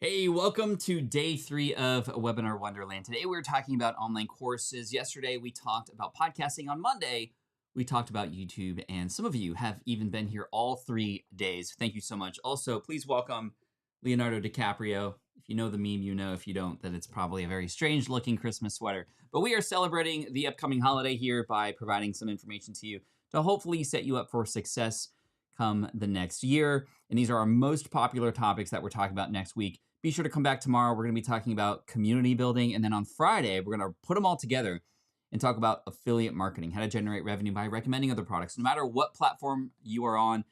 Hey, welcome to day 3 of Webinar Wonderland. Today we're talking about online courses. Yesterday we talked about podcasting. On Monday, we talked about YouTube, and some of you have even been here all 3 days. Thank you so much. Also, please welcome Leonardo DiCaprio. If you know the meme, you know. If you don't, then it's probably a very strange looking Christmas sweater. But we are celebrating the upcoming holiday here by providing some information to you to hopefully set you up for success come the next year. And these are our most popular topics that we're talking about next week. Be sure to come back tomorrow. We're going to be talking about community building. And then on Friday, we're going to put them all together and talk about affiliate marketing, how to generate revenue by recommending other products. No matter what platform you are on,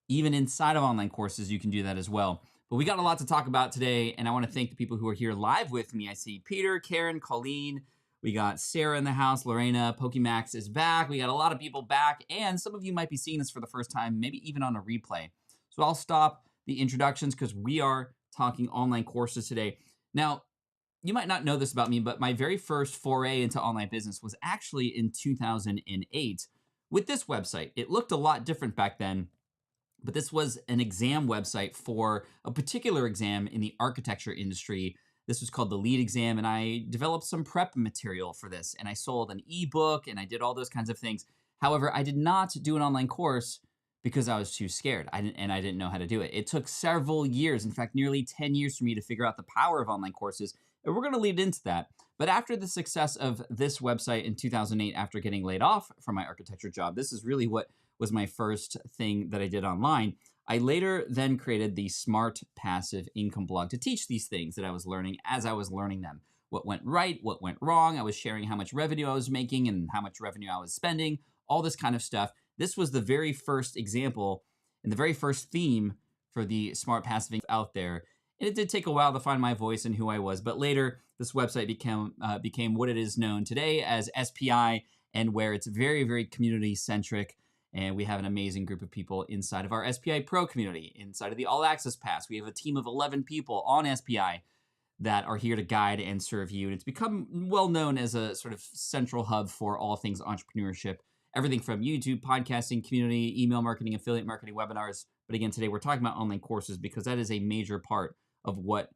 even inside of online courses, you can do that as well. But we got a lot to talk about today. And I want to thank the people who are here live with me. I see Peter, Karen, Colleen. We got Sarah in the house. Lorena, Pokemax is back. We got a lot of people back. And some of you might be seeing this for the first time, maybe even on a replay. So I'll stop the introductions because we are talking online courses today. Now, you might not know this about me, but my very first foray into online business was actually in 2008 with this website. It looked a lot different back then, but this was an exam website for a particular exam in the architecture industry. This was called the LEED exam, and I developed some prep material for this, and I sold an ebook, and I did all those kinds of things. However, I did not do an online course because I was too scared, I didn't know how to do it. It took several years, in fact, nearly 10 years for me to figure out the power of online courses, and we're going to lead into that. But after the success of this website in 2008, after getting laid off from my architecture job, this is really what was my first thing that I did online. I later then created the Smart Passive Income blog to teach these things that I was learning as I was learning them. What went right, what went wrong. I was sharing how much revenue I was making and how much revenue I was spending, all this kind of stuff. This was the very first example and the very first theme for the Smart Passive Income out there. And it did take a while to find my voice and who I was, but later this website became what it is known today as SPI, and where it's very, very community centric. And we have an amazing group of people inside of our SPI Pro community, inside of the All Access Pass. We have a team of 11 people on SPI that are here to guide and serve you. And it's become well known as a sort of central hub for all things entrepreneurship. Everything from YouTube, podcasting, community, email marketing, affiliate marketing, webinars. But again, today we're talking about online courses because that is a major part of what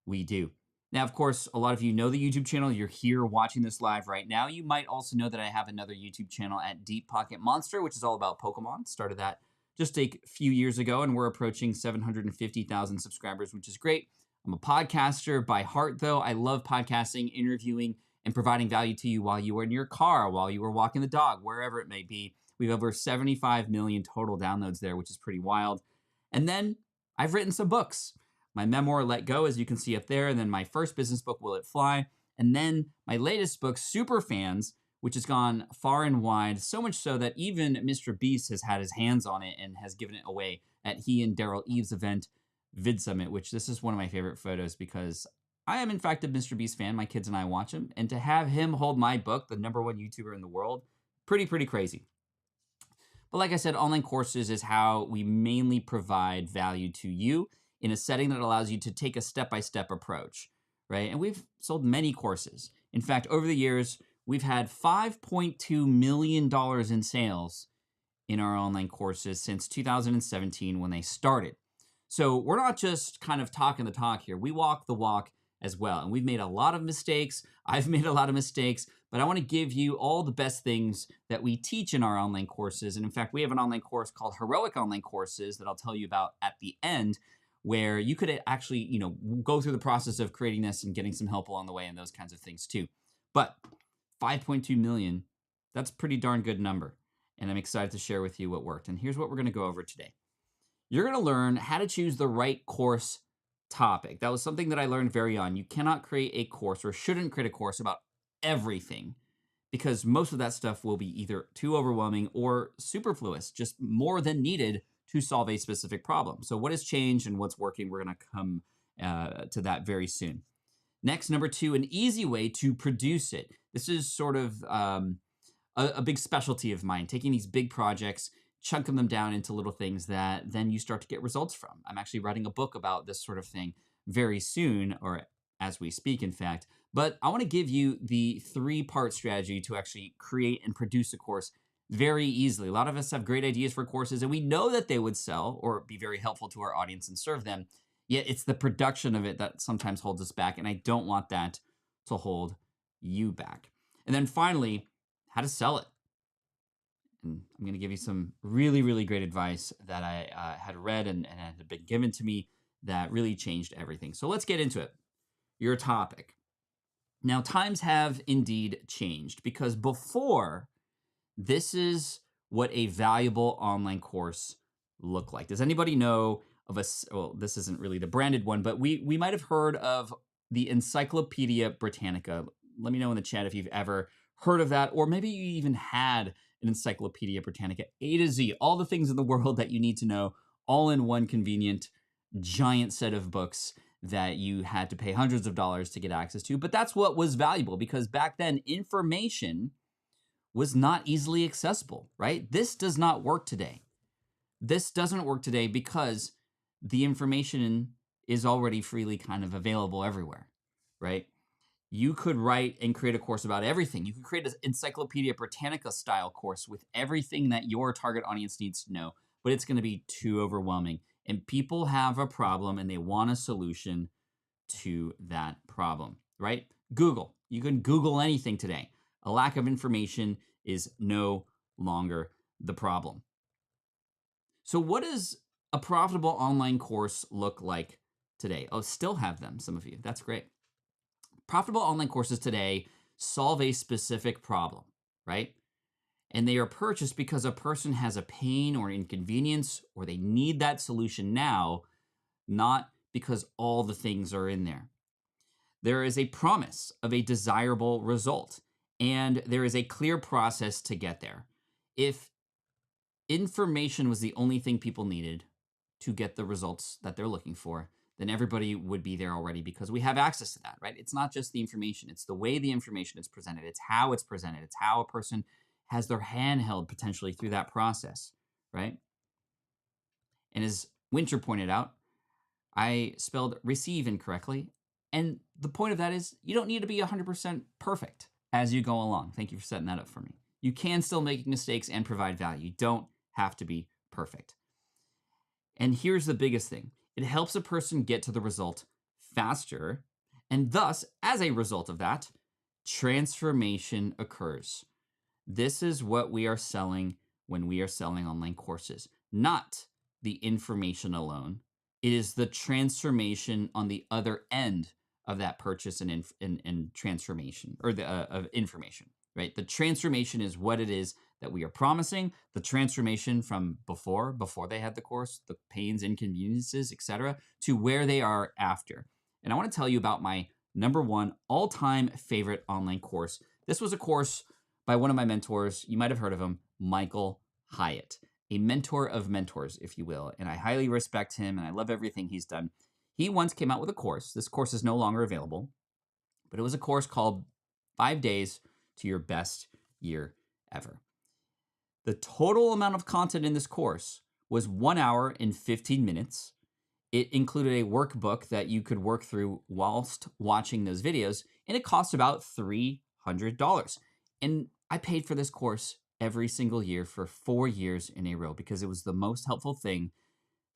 we do. Now, of course, a lot of you know the YouTube channel. You're here watching this live right now. You might also know that I have another YouTube channel at Deep Pocket Monster, which is all about Pokemon. Started that just a few years ago, and we're approaching 750,000 subscribers, which is great. I'm a podcaster by heart, though. I love podcasting, interviewing, and providing value to you while you were in your car, while you were walking the dog, wherever it may be. We have over 75 million total downloads there, which is pretty wild. And then I've written some books. My memoir, Let Go, as you can see up there, and then my first business book, Will It Fly? And then my latest book, Super Fans, which has gone far and wide, so much so that even Mr. Beast has had his hands on it and has given it away at he and Daryl Eves' event, Vid Summit, which this is one of my favorite photos because I am, in fact, a Mr. Beast fan. My kids and I watch him. And to have him hold my book, the #1 YouTuber in the world, pretty crazy. But like I said, online courses is how we mainly provide value to you in a setting that allows you to take a step-by-step approach, right? And we've sold many courses. In fact, over the years, we've had $5.2 million in sales in our online courses since 2017 when they started. So we're not just kind of talking the talk here. We walk the walk as well. And we've made a lot of mistakes. I've made a lot of mistakes, but I want to give you all the best things that we teach in our online courses. And in fact, we have an online course called Heroic Online Courses that I'll tell you about at the end, where you could actually, go through the process of creating this and getting some help along the way and those kinds of things too. But 5.2 million, that's a pretty darn good number. And I'm excited to share with you what worked. And here's what we're going to go over today. You're going to learn how to choose the right course topic. That was something that I learned very young. You cannot create a course or shouldn't create a course about everything because most of that stuff will be either too overwhelming or superfluous, just more than needed to solve a specific problem. So what has changed and what's working, we're going to come to that very soon. Next, number 2, an easy way to produce it. This is sort of a big specialty of mine, taking these big projects, chunking them down into little things that then you start to get results from. I'm actually writing a book about this sort of thing very soon, or as we speak, in fact. But I want to give you the 3-part strategy to actually create and produce a course very easily. A lot of us have great ideas for courses, and we know that they would sell or be very helpful to our audience and serve them. Yet it's the production of it that sometimes holds us back. And I don't want that to hold you back. And then finally, how to sell it. And I'm going to give you some really, really great advice that I had read and had been given to me that really changed everything. So let's get into it. Your topic. Now, times have indeed changed because before, this is what a valuable online course looked like. Does anybody know of well, this isn't really the branded one, but we might have heard of the Encyclopedia Britannica. Let me know in the chat if you've ever heard of that, or maybe you even had an Encyclopedia Britannica, A to Z, all the things in the world that you need to know, all in one convenient giant set of books that you had to pay hundreds of dollars to get access to. But that's what was valuable because back then information was not easily accessible, right? This does not work today. This doesn't work today because the information is already freely kind of available everywhere, right? You could write and create a course about everything. You could create an Encyclopedia Britannica style course with everything that your target audience needs to know, but it's going to be too overwhelming. And people have a problem and they want a solution to that problem, right? Google. You can Google anything today. A lack of information is no longer the problem. So what does a profitable online course look like today? Oh, still have them, some of you. That's great. Profitable online courses today solve a specific problem, right? And they are purchased because a person has a pain or inconvenience or they need that solution now, not because all the things are in there. There is a promise of a desirable result, and there is a clear process to get there. If information was the only thing people needed to get the results that they're looking for, then everybody would be there already because we have access to that, right? It's not just the information, it's the way the information is presented, it's how it's presented, it's how a person has their hand held potentially through that process, right? And as Winter pointed out, I spelled receive incorrectly. And the point of that is you don't need to be 100% perfect as you go along. Thank you for setting that up for me. You can still make mistakes and provide value. You don't have to be perfect. And here's the biggest thing. It helps a person get to the result faster. And thus, as a result of that, transformation occurs. This is what we are selling when we are selling online courses, not the information alone. It is the transformation on the other end of that purchase and transformation or the of information, right? The transformation is what it is that we are promising. The transformation from before they had the course, the pains, inconveniences, etc., to where they are after. And I want to tell you about my number one all-time favorite online course. This was a course by one of my mentors. You might have heard of him, Michael Hyatt, a mentor of mentors, if you will. And I highly respect him and I love everything he's done. He once came out with a course. This course is no longer available, but it was a course called 5 Days to Your Best Year Ever. The total amount of content in this course was 1 hour and 15 minutes. It included a workbook that you could work through whilst watching those videos, and it cost about $300. And I paid for this course every single year for 4 years in a row because it was the most helpful thing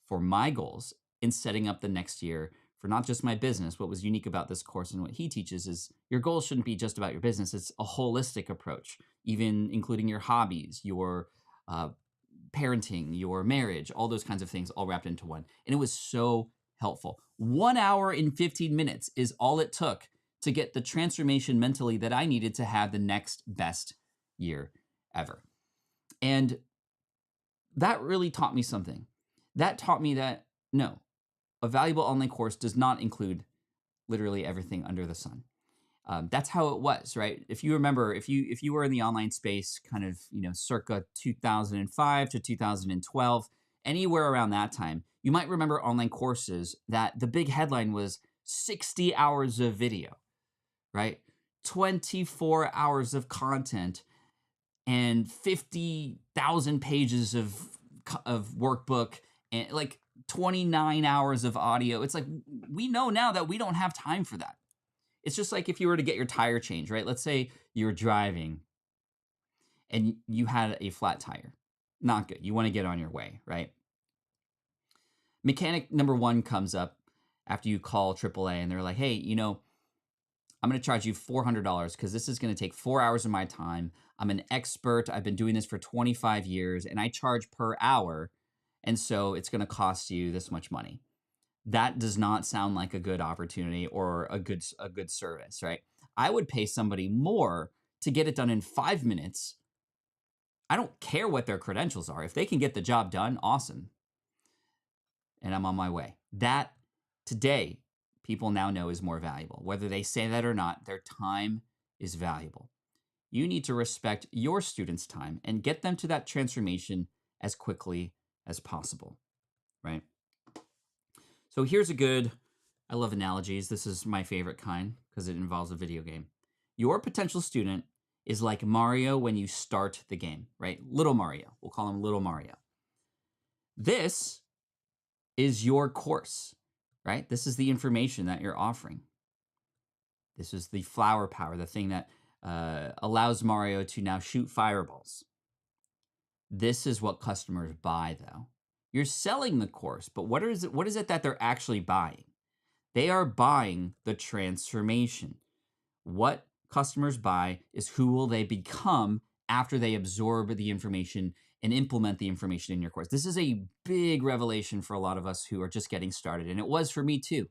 for my goals in setting up the next year for not just my business. What was unique about this course and what he teaches is your goals shouldn't be just about your business. It's a holistic approach, even including your hobbies, your parenting, your marriage, all those kinds of things all wrapped into one. And it was so helpful. 1 hour and 15 minutes is all it took to get the transformation mentally that I needed to have the next best year ever. And that really taught me something. That taught me that no, a valuable online course does not include literally everything under the sun. That's how it was, right? If you remember, if you were in the online space, kind of circa 2005 to 2012, anywhere around that time, you might remember online courses that the big headline was 60 hours of video, right? 24 hours of content and 50,000 pages of workbook and like 29 hours of audio. It's like, we know now that we don't have time for that. It's just like if you were to get your tire changed, right? Let's say you're driving and you had a flat tire. Not good. You want to get on your way, right? Mechanic number one comes up after you call AAA and they're like, hey, I'm going to charge you $400 because this is going to take 4 hours of my time. I'm an expert. I've been doing this for 25 years and I charge per hour. And so it's going to cost you this much money. That does not sound like a good opportunity or a good service, right? I would pay somebody more to get it done in 5 minutes. I don't care what their credentials are. If they can get the job done, awesome. And I'm on my way. That today, people now know is more valuable. Whether they say that or not, their time is valuable. You need to respect your students' time and get them to that transformation as quickly as possible, right? So here's I love analogies. This is my favorite kind because it involves a video game. Your potential student is like Mario when you start the game, right? Little Mario. We'll call him Little Mario. This is your course, right? This is the information that you're offering. This is the flower power, the thing that allows Mario to now shoot fireballs. This is what customers buy, though. You're selling the course, but what is it that they're actually buying? They are buying the transformation. What customers buy is who will they become after they absorb the information and implement the information in your course. This is a big revelation for a lot of us who are just getting started. And it was for me too,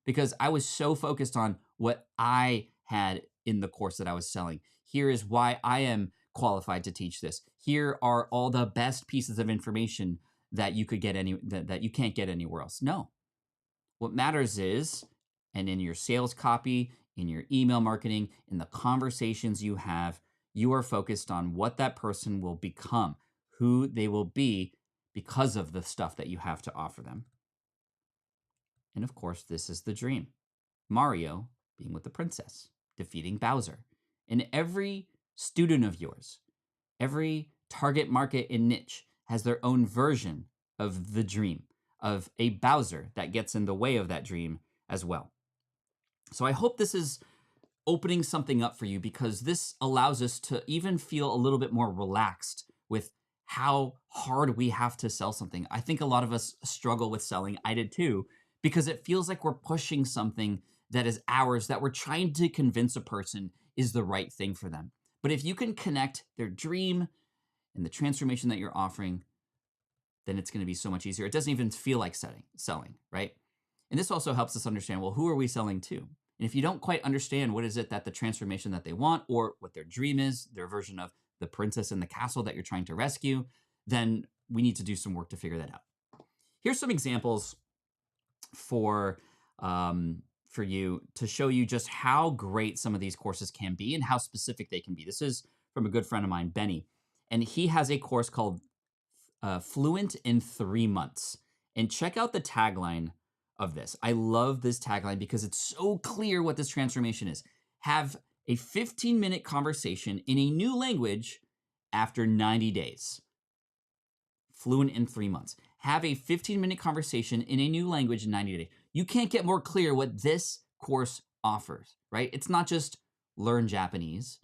because I was so focused on what I had in the course that I was selling. Here is why I am qualified to teach this. Here are all the best pieces of information that you could get that you can't get anywhere else. No. What matters is, and in your sales copy, in your email marketing, in the conversations you have, you are focused on what that person will become, who they will be because of the stuff that you have to offer them. And of course, this is the dream. Mario being with the princess, defeating Bowser. And every student of yours, every target market and niche has their own version of the dream, of a Bowser that gets in the way of that dream as well. So I hope this is opening something up for you, because this allows us to even feel a little bit more relaxed with how hard we have to sell something. I think a lot of us struggle with selling. I did too, because it feels like we're pushing something that is ours, that we're trying to convince a person is the right thing for them. But if you can connect their dream and the transformation that you're offering, then it's going to be so much easier. It doesn't even feel like selling, right? And this also helps us understand, well, who are we selling to? And if you don't quite understand what is it that the transformation that they want, or what their dream is, their version of the princess in the castle that you're trying to rescue, then we need to do some work to figure that out. Here's some examples for you to show you just how great some of these courses can be and how specific they can be. This is from a good friend of mine, Benny, and he has a course called Fluent in 3 months. And check out the tagline of this. I love this tagline because it's so clear what this transformation is. Have a 15-minute conversation in a new language after 90 days. Fluent in 3 months. Have a 15-minute conversation in a new language in 90 days. You can't get more clear what this course offers, right? It's not just learn Japanese.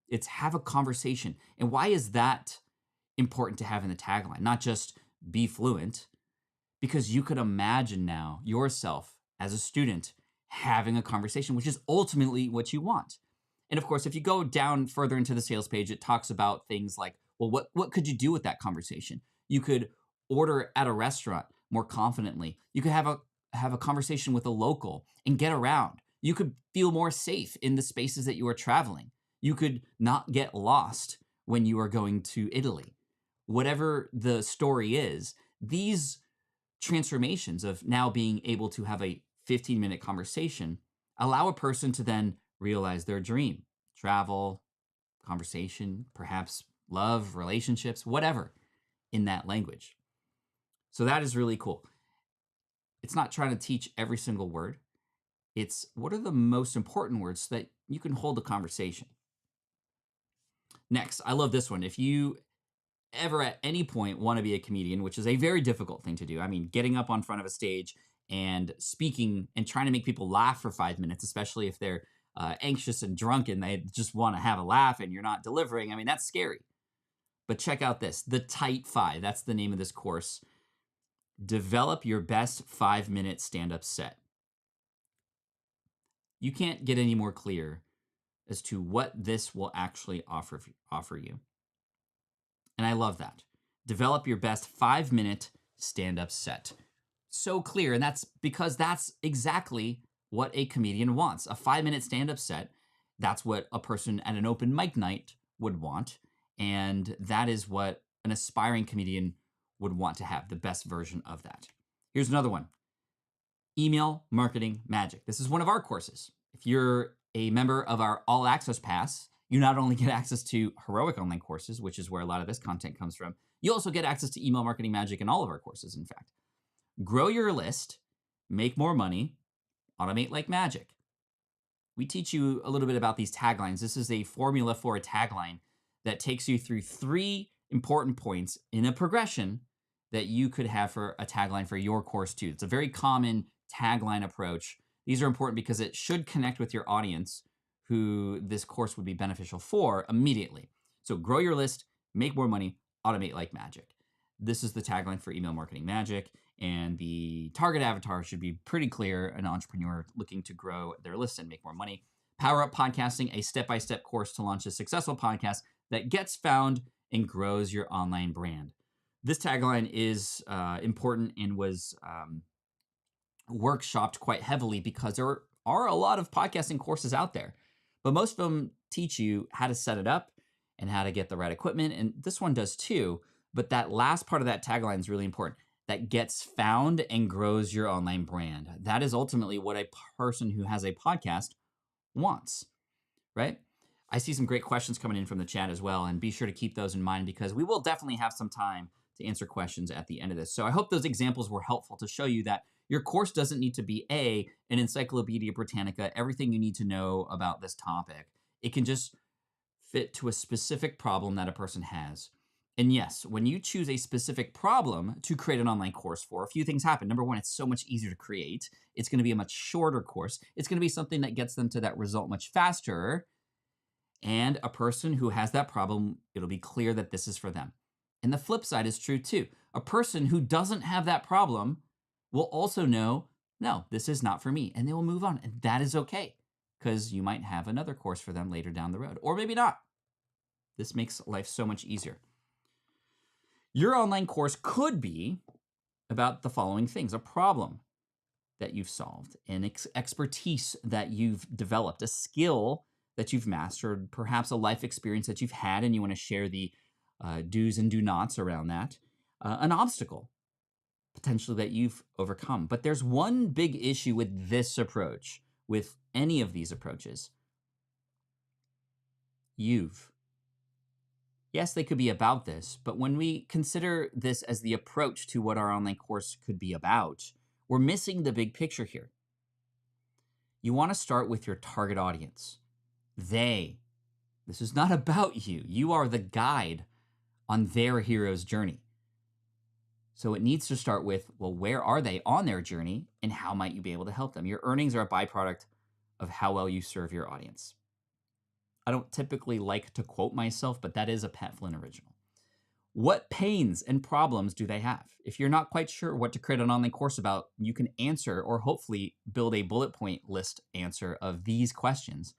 It's have a conversation. And why is that important to have in the tagline? Not just be fluent, because you could imagine now yourself as a student having a conversation, which is ultimately what you want. And of course, if you go down further into the sales page, it talks about things like, well, what could you do with that conversation? You could order at a restaurant more confidently. You could have a conversation with a local and get around. You could feel more safe in the spaces that you are traveling. You could not get lost when you are going to Italy. Whatever the story is, these transformations of now being able to have a 15-minute conversation allow a person to then realize their dream, travel, conversation, perhaps love, relationships, whatever, in that language. So that is really cool. It's not trying to teach every single word. It's what are the most important words so that you can hold a conversation. Next, I love this one. If you ever at any point want to be a comedian, which is a very difficult thing to do. I mean, getting up on front of a stage and speaking and trying to make people laugh for 5 minutes, especially if they're anxious and drunk and they just want to have a laugh and you're not delivering. I mean, that's scary. But check out this, the Tight 5. That's the name of this course. Develop your best 5-minute stand-up set. You can't get any more clear as to what this will actually offer you. And I love that. Develop your best 5-minute stand-up set. So clear, and that's because that's exactly what a comedian wants. A 5-minute stand-up set, that's what a person at an open mic night would want, and that is what an aspiring comedian would want to have, the best version of that. Here's another one. Email marketing magic. This is one of our courses. If you're a member of our All Access Pass, you not only get access to heroic online courses, which is where a lot of this content comes from, you also get access to email marketing magic in all of our courses, in fact. Grow your list, make more money, automate like magic. We teach you a little bit about these taglines. This is a formula for a tagline that takes you through 3 important points in a progression that you could have for a tagline for your course too. It's a very common tagline approach. These are important because it should connect with your audience who this course would be beneficial for immediately. So grow your list, make more money, automate like magic. This is the tagline for Email Marketing Magic, and the target avatar should be pretty clear, an entrepreneur looking to grow their list and make more money. Power Up Podcasting, a step-by-step course to launch a successful podcast that gets found and grows your online brand. This tagline is important and was workshopped quite heavily because there are a lot of podcasting courses out there, but most of them teach you how to set it up and how to get the right equipment, and this one does too. But that last part of that tagline is really important. That gets found and grows your online brand. That is ultimately what a person who has a podcast wants, right? I see some great questions coming in from the chat as well, and be sure to keep those in mind because we will definitely have some time to answer questions at the end of this. So I hope those examples were helpful to show you that your course doesn't need to be an Encyclopedia Britannica, everything you need to know about this topic. It can just fit to a specific problem that a person has. And yes, when you choose a specific problem to create an online course for, a few things happen. Number one, it's so much easier to create. It's going to be a much shorter course. It's going to be something that gets them to that result much faster. And a person who has that problem, it'll be clear that this is for them. And the flip side is true too. A person who doesn't have that problem will also know, no, this is not for me. And they will move on. And that is okay, because you might have another course for them later down the road, or maybe not. This makes life so much easier. Your online course could be about the following things: a problem that you've solved, an expertise that you've developed, a skill that you've mastered, perhaps a life experience that you've had and you want to share the do's and do nots around that, an obstacle potentially that you've overcome. But there's one big issue with this approach, with any of these approaches. Yes, they could be about this, but when we consider this as the approach to what our online course could be about, we're missing the big picture here. You want to start with your target audience. This is not about you. You are the guide on their hero's journey. So it needs to start with, well, where are they on their journey and how might you be able to help them? Your earnings are a byproduct of how well you serve your audience. I don't typically like to quote myself, but that is a Pat Flynn original. What pains and problems do they have? If you're not quite sure what to create an online course about, you can answer or hopefully build a bullet point list answer of these questions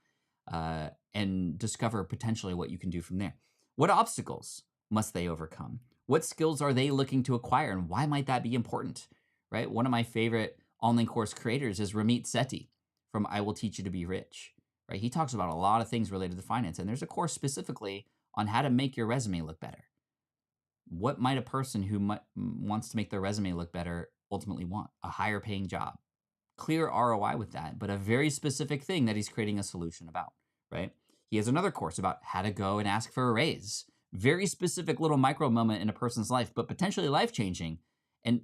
and discover potentially what you can do from there. What obstacles must they overcome? What skills are they looking to acquire, and why might that be important, right? One of my favorite online course creators is Ramit Sethi from I Will Teach You to Be Rich, right? He talks about a lot of things related to finance, and there's a course specifically on how to make your resume look better. What might a person who wants to make their resume look better ultimately want? A higher paying job. Clear ROI with that, but a very specific thing that he's creating a solution about, right? He has another course about how to go and ask for a raise. Very specific little micro moment in a person's life, but potentially life-changing. And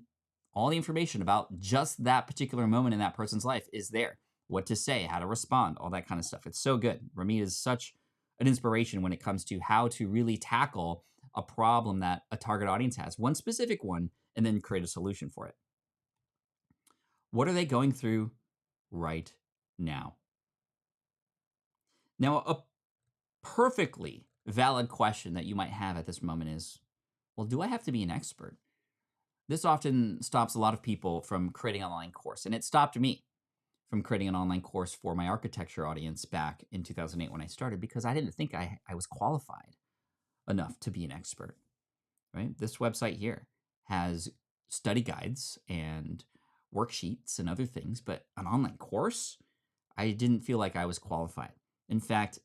all the information about just that particular moment in that person's life is there. What to say, how to respond, all that kind of stuff. It's so good. Ramit is such an inspiration when it comes to how to really tackle a problem that a target audience has, one specific one, and then create a solution for it. What are they going through right now? Now, a perfectly valid question that you might have at this moment is, well, do I have to be an expert? This often stops a lot of people from creating an online course, and it stopped me from creating an online course for my architecture audience back in 2008 when I started because I didn't think I was qualified enough to be an expert, right? This website here has study guides and worksheets and other things, but an online course, I didn't feel like I was qualified. In fact,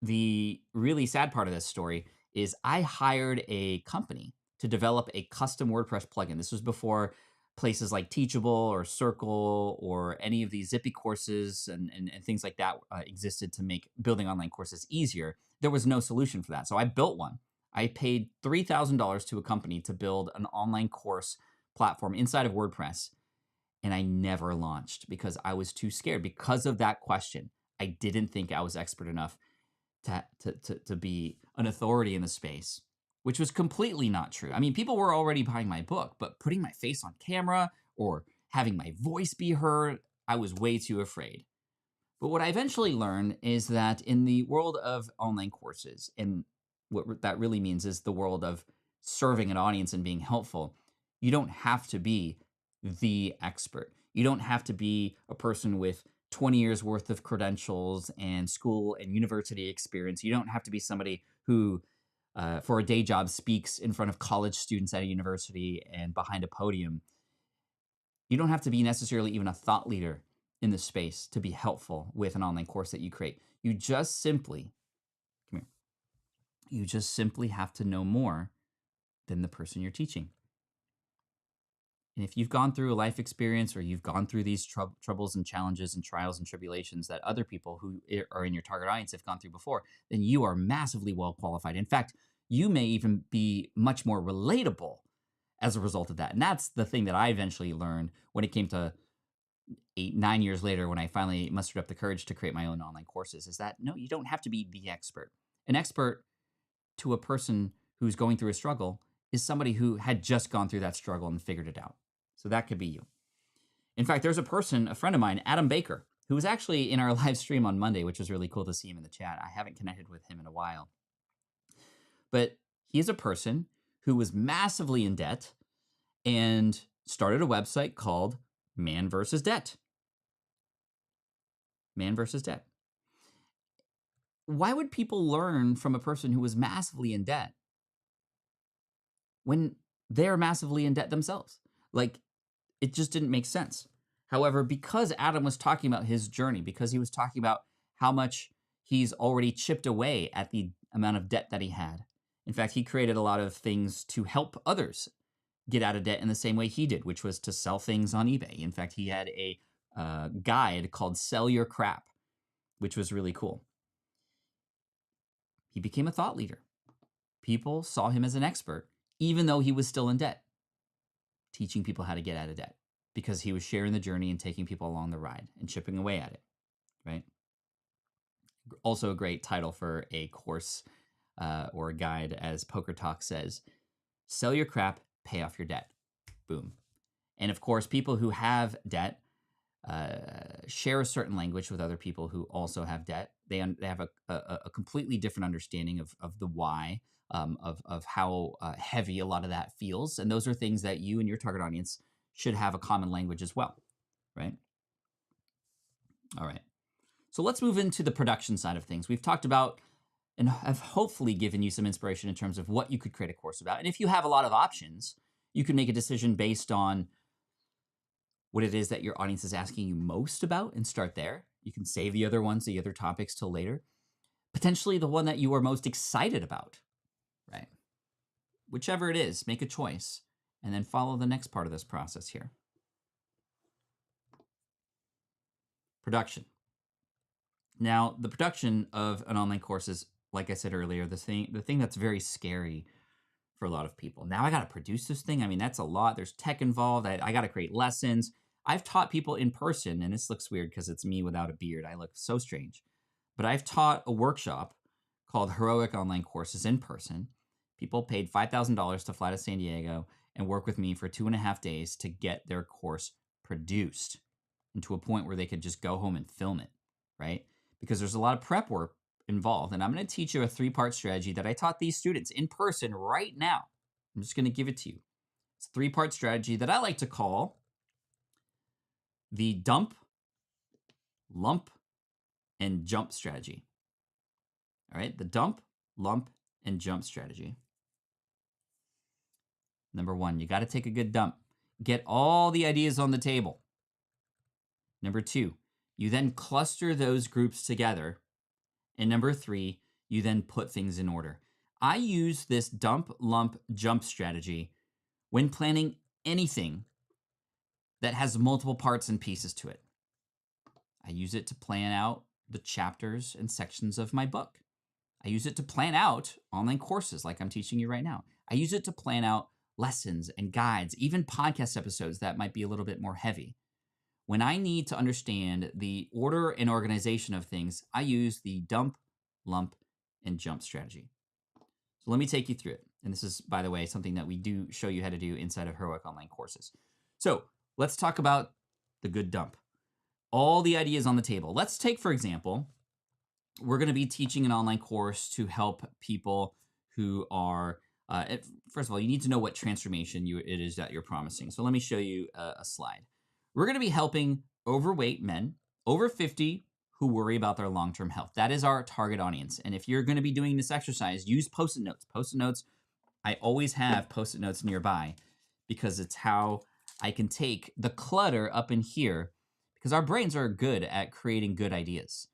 the really sad part of this story is I hired a company to develop a custom WordPress plugin. This was before places like Teachable or Circle or any of these Zippy courses and things like that existed to make building online courses easier. There was no solution for that. So I built one. I paid $3,000 to a company to build an online course platform inside of WordPress. And I never launched because I was too scared because of that question. I didn't think I was expert enough to be an authority in the space, which was completely not true. I mean, people were already buying my book, but putting my face on camera or having my voice be heard, I was way too afraid. But what I eventually learned is that in the world of online courses, and what that really means is the world of serving an audience and being helpful, you don't have to be the expert. You don't have to be a person with 20 years worth of credentials and school and university experience. You don't have to be somebody who, for a day job, speaks in front of college students at a university and behind a podium. You don't have to be necessarily even a thought leader in the space to be helpful with an online course that you create. You just simply, come here, you just simply have to know more than the person you're teaching. And if you've gone through a life experience or you've gone through these troubles and challenges and trials and tribulations that other people who are in your target audience have gone through before, then you are massively well qualified. In fact, you may even be much more relatable as a result of that. And that's the thing that I eventually learned when it came to 8-9 years later, when I finally mustered up the courage to create my own online courses, is that no, you don't have to be the expert. An expert to a person who's going through a struggle is somebody who had just gone through that struggle and figured it out. So that could be you. In fact, there's a friend of mine, Adam Baker, who was actually in our live stream on Monday, which was really cool to see him in the chat. I haven't connected with him in a while. But he is a person who was massively in debt and started a website called Man versus Debt. Man versus Debt. Why would people learn from a person who was massively in debt when they're massively in debt themselves? Like, it just didn't make sense. However, because Adam was talking about his journey, because he was talking about how much he's already chipped away at the amount of debt that he had. In fact, he created a lot of things to help others get out of debt in the same way he did, which was to sell things on eBay. In fact, he had a guide called Sell Your Crap, which was really cool. He became a thought leader. People saw him as an expert, even though he was still in debt, teaching people how to get out of debt because he was sharing the journey and taking people along the ride and chipping away at it, right? Also a great title for a course or a guide, as Poker Talk says, sell your crap, pay off your debt. Boom. And of course, people who have debt share a certain language with other people who also have debt. They have a completely different understanding of the why, of how heavy a lot of that feels. And those are things that you and your target audience should have a common language as well, right? All right. So let's move into the production side of things. We've talked about and have hopefully given you some inspiration in terms of what you could create a course about. And if you have a lot of options, you can make a decision based on what it is that your audience is asking you most about and start there. You can save the other ones, the other topics till later. Potentially the one that you are most excited about, right? Whichever it is, make a choice and then follow the next part of this process here. Production. Now, the production of an online course is, like I said earlier, the thing that's very scary for a lot of people. Now I got to produce this thing. I mean, that's a lot. There's tech involved. I got to create lessons. I've taught people in person, and this looks weird because it's me without a beard. I look so strange. But I've taught a workshop called Heroic Online Courses in person. People paid $5,000 to fly to San Diego and work with me for 2.5 days to get their course produced and to a point where they could just go home and film it, right? Because there's a lot of prep work involved. And I'm going to teach you a 3-part strategy that I taught these students in person right now. I'm just going to give it to you. It's a 3-part strategy that I like to call the dump, lump, and jump strategy. All right, the dump, lump, and jump strategy. Number 1, you got to take a good dump. Get all the ideas on the table. Number 2, you then cluster those groups together. And number 3, you then put things in order. I use this dump, lump, jump strategy when planning anything that has multiple parts and pieces to it. I use it to plan out the chapters and sections of my book. I use it to plan out online courses like I'm teaching you right now. I use it to plan out lessons and guides, even podcast episodes that might be a little bit more heavy. When I need to understand the order and organization of things, I use the dump, lump, and jump strategy. So let me take you through it. And this is, by the way, something that we do show you how to do inside of Heroic Online Courses. So let's talk about the good dump. All the ideas on the table. Let's take, for example, we're going to be teaching an online course to help people who are, first of all, you need to know what transformation it is that you're promising. So let me show you a slide. We're going to be helping overweight men over 50 who worry about their long-term health. That is our target audience. And if you're going to be doing this exercise, use Post-it notes. Post-it notes, I always have Post-it notes nearby because it's how I can take the clutter up in here, because our brains are good at creating good ideas.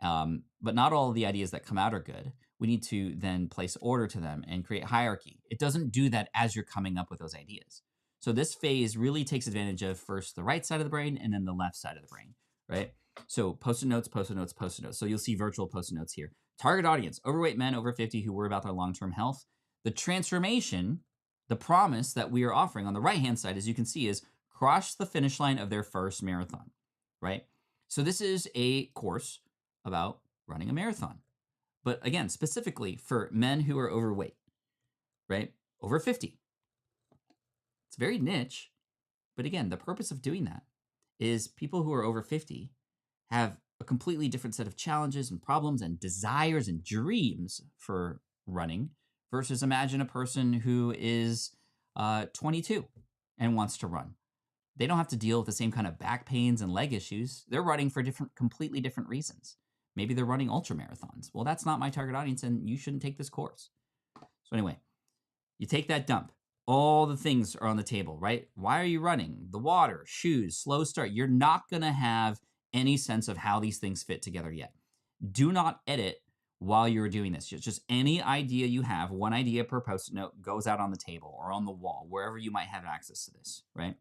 But not all of the ideas that come out are good. We need to then place order to them and create hierarchy. It doesn't do that as you're coming up with those ideas. So this phase really takes advantage of first the right side of the brain and then the left side of the brain, right? So Post-it notes, Post-it notes, Post-it notes. So you'll see virtual Post-it notes here. Target audience, overweight men over 50 who worry about their long-term health. The transformation, the promise that we are offering on the right-hand side, as you can see, is cross the finish line of their first marathon, right? So this is a course about running a marathon. But again, specifically for men who are overweight, right? Over 50. It's very niche. But again, the purpose of doing that is people who are over 50 have a completely different set of challenges and problems and desires and dreams for running versus imagine a person who is 22 and wants to run. They don't have to deal with the same kind of back pains and leg issues. They're running for completely different reasons. Maybe they're running ultra marathons. Well, that's not my target audience, and you shouldn't take this course. So anyway, you take that dump. All the things are on the table, right? Why are you running? The water, shoes, slow start. You're not going to have any sense of how these things fit together yet. Do not edit while you're doing this. Just any idea you have, one idea per Post-it note goes out on the table or on the wall, wherever you might have access to this, right?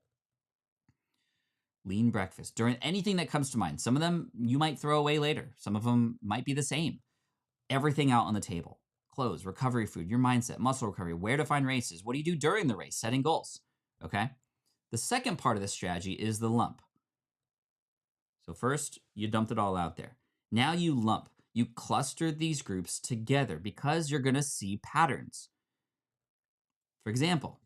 Lean breakfast. During anything that comes to mind. Some of them you might throw away later. Some of them might be the same. Everything out on the table. Clothes, recovery food, your mindset, muscle recovery, where to find races. What do you do during the race? Setting goals, okay? The second part of this strategy is the lump. So first, you dumped it all out there. Now you lump. You cluster these groups together because you're going to see patterns. For example,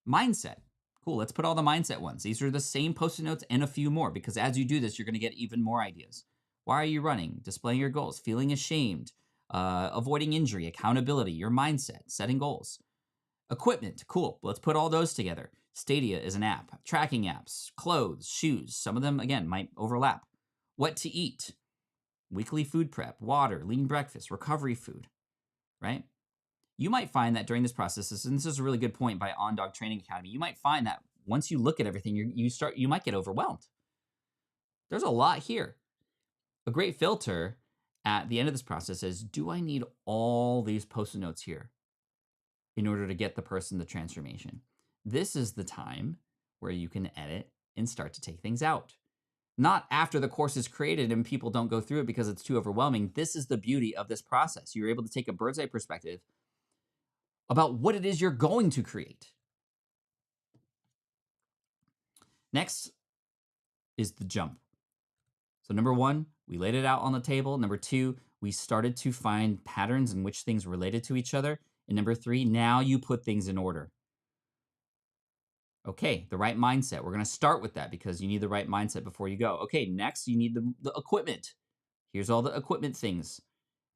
mindset. Cool, let's put all the mindset ones. These are the same Post-it notes and a few more because as you do this, you're going to get even more ideas. Why are you running? Displaying your goals, feeling ashamed, avoiding injury, accountability, your mindset, setting goals. Equipment, cool, let's put all those together. Stadia is an app, tracking apps, clothes, shoes. Some of them, again, might overlap. What to eat, weekly food prep, water, lean breakfast, recovery food, right? You might find that during this process, and this is a really good point by On Dog Training Academy, you might find that once you look at everything, you might get overwhelmed. There's a lot here. A great filter at the end of this process is, do I need all these Post-it notes here in order to get the person the transformation? This is the time where you can edit and start to take things out. Not after the course is created and people don't go through it because it's too overwhelming. This is the beauty of this process. You're able to take a bird's eye perspective about what it is you're going to create. Next is the jump. So number 1, we laid it out on the table. Number 2, we started to find patterns in which things related to each other. And number 3, now you put things in order. Okay, the right mindset. We're going to start with that because you need the right mindset before you go. Okay, next you need the equipment. Here's all the equipment things.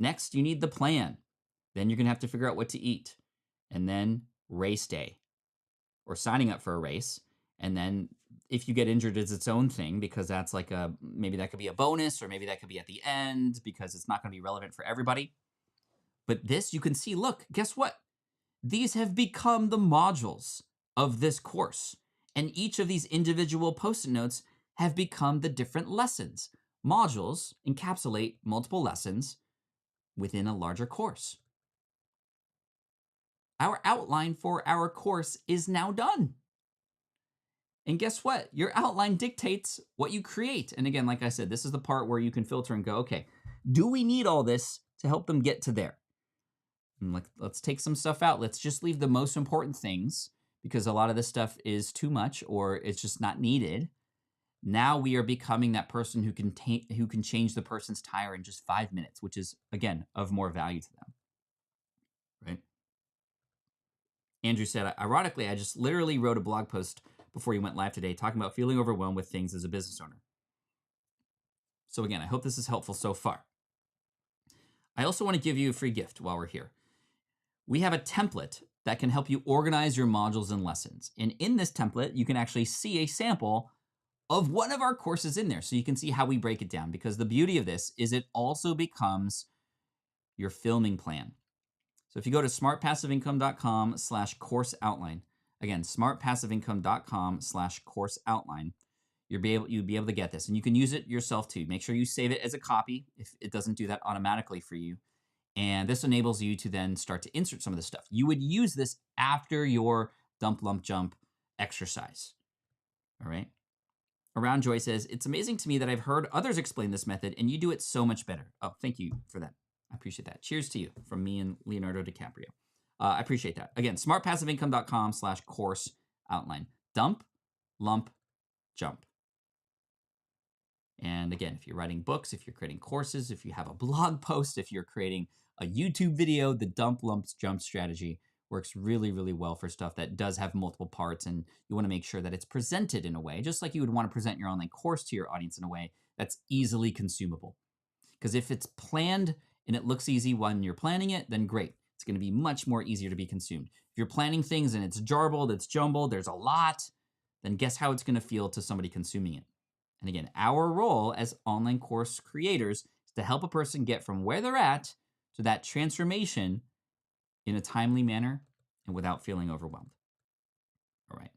Next, you need the plan. Then you're going to have to figure out what to eat. And then race day or signing up for a race. And then if you get injured, it's its own thing, because that's like maybe that could be a bonus, or maybe that could be at the end because it's not going to be relevant for everybody. But this, you can see, look, guess what? These have become the modules of this course. And each of these individual post-it notes have become the different lessons. Modules encapsulate multiple lessons within a larger course. Our outline for our course is now done. And guess what? Your outline dictates what you create. And again, like I said, this is the part where you can filter and go, okay, do we need all this to help them get to there? And let's take some stuff out. Let's just leave the most important things, because a lot of this stuff is too much or it's just not needed. Now we are becoming that person who can change the person's tire in just 5 minutes, which is, again, of more value to them, right? Andrew said, ironically, I just literally wrote a blog post before you went live today talking about feeling overwhelmed with things as a business owner. So again, I hope this is helpful so far. I also want to give you a free gift while we're here. We have a template that can help you organize your modules and lessons. And in this template, you can actually see a sample of one of our courses in there, so you can see how we break it down. Because the beauty of this is it also becomes your filming plan. So if you go to smartpassiveincome.com/course outline, again, smartpassiveincome.com/course outline, you'd be able to get this, and you can use it yourself too. Make sure you save it as a copy if it doesn't do that automatically for you. And this enables you to then start to insert some of this stuff. You would use this after your dump, lump, jump exercise. All right. Around Joy says, it's amazing to me that I've heard others explain this method and you do it so much better. Oh, thank you for that. I appreciate that. Cheers to you from me and Leonardo DiCaprio. I appreciate that. Again, smartpassiveincome.com/course outline. Dump, lump, jump. And again, if you're writing books, if you're creating courses, if you have a blog post, if you're creating a YouTube video, the dump, lump, jump strategy works really, really well for stuff that does have multiple parts, and you want to make sure that it's presented in a way, just like you would want to present your online course to your audience in a way that's easily consumable. Because if it's planned and it looks easy when you're planning it, then great. It's going to be much more easier to be consumed. If you're planning things and it's jarbled, it's jumbled, there's a lot, then guess how it's going to feel to somebody consuming it. And again, our role as online course creators is to help a person get from where they're at to that transformation in a timely manner and without feeling overwhelmed. All right.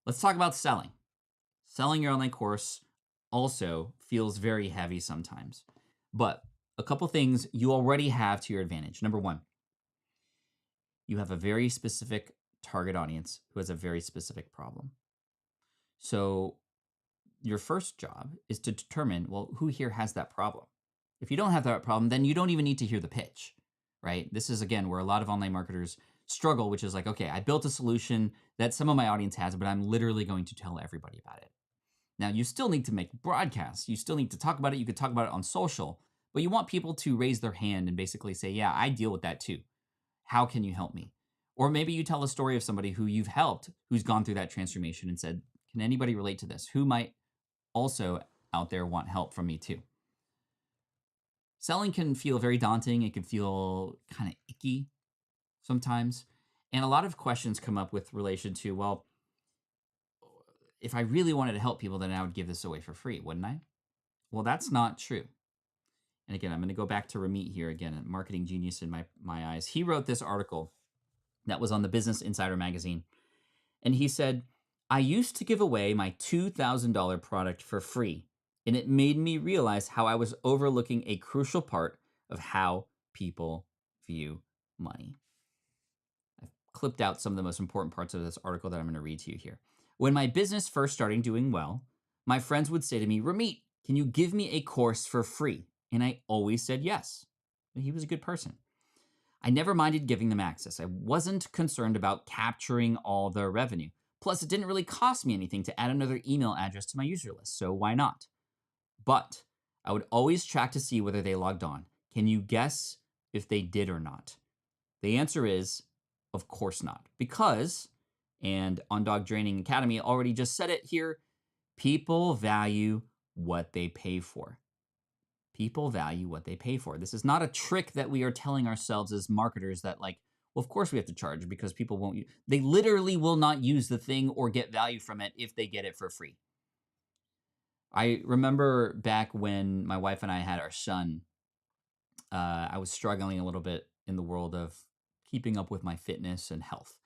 Let's talk about selling. Selling your online course also feels very heavy sometimes. But a couple things you already have to your advantage. Number one, you have a very specific target audience who has a very specific problem. So your first job is to determine, well, who here has that problem? If you don't have that problem, then you don't even need to hear the pitch, right? This is, again, where a lot of online marketers struggle, which is like, okay, I built a solution that some of my audience has, but I'm literally going to tell everybody about it. Now, you still need to make broadcasts. You still need to talk about it. You could talk about it on social, but you want people to raise their hand and basically say, yeah, I deal with that too. How can you help me? Or maybe you tell a story of somebody who you've helped, who's gone through that transformation and said, can anybody relate to this? Who might also out there want help from me too? Selling can feel very daunting. It can feel kind of icky sometimes. And a lot of questions come up with relation to, well, if I really wanted to help people, then I would give this away for free, wouldn't I? Well, that's not true. And again, I'm going to go back to Ramit here again, a marketing genius in my eyes. He wrote this article that was on the Business Insider magazine. And he said, I used to give away my $2,000 product for free, and it made me realize how I was overlooking a crucial part of how people view money. I've clipped out some of the most important parts of this article that I'm going to read to you here. When my business first started doing well, my friends would say to me, Ramit, can you give me a course for free? And I always said yes. He was a good person. I never minded giving them access. I wasn't concerned about capturing all their revenue. Plus, it didn't really cost me anything to add another email address to my user list, so why not? But I would always track to see whether they logged on. Can you guess if they did or not? The answer is, of course not. Because, and On Dog Training Academy already just said it here, people value what they pay for. People value what they pay for. This is not a trick that we are telling ourselves as marketers that like, Well, of course we have to charge because people won't they literally will not use the thing or get value from it if they get it for free. I remember back when my wife and I had our son, I was struggling a little bit in the world of keeping up with my fitness and health.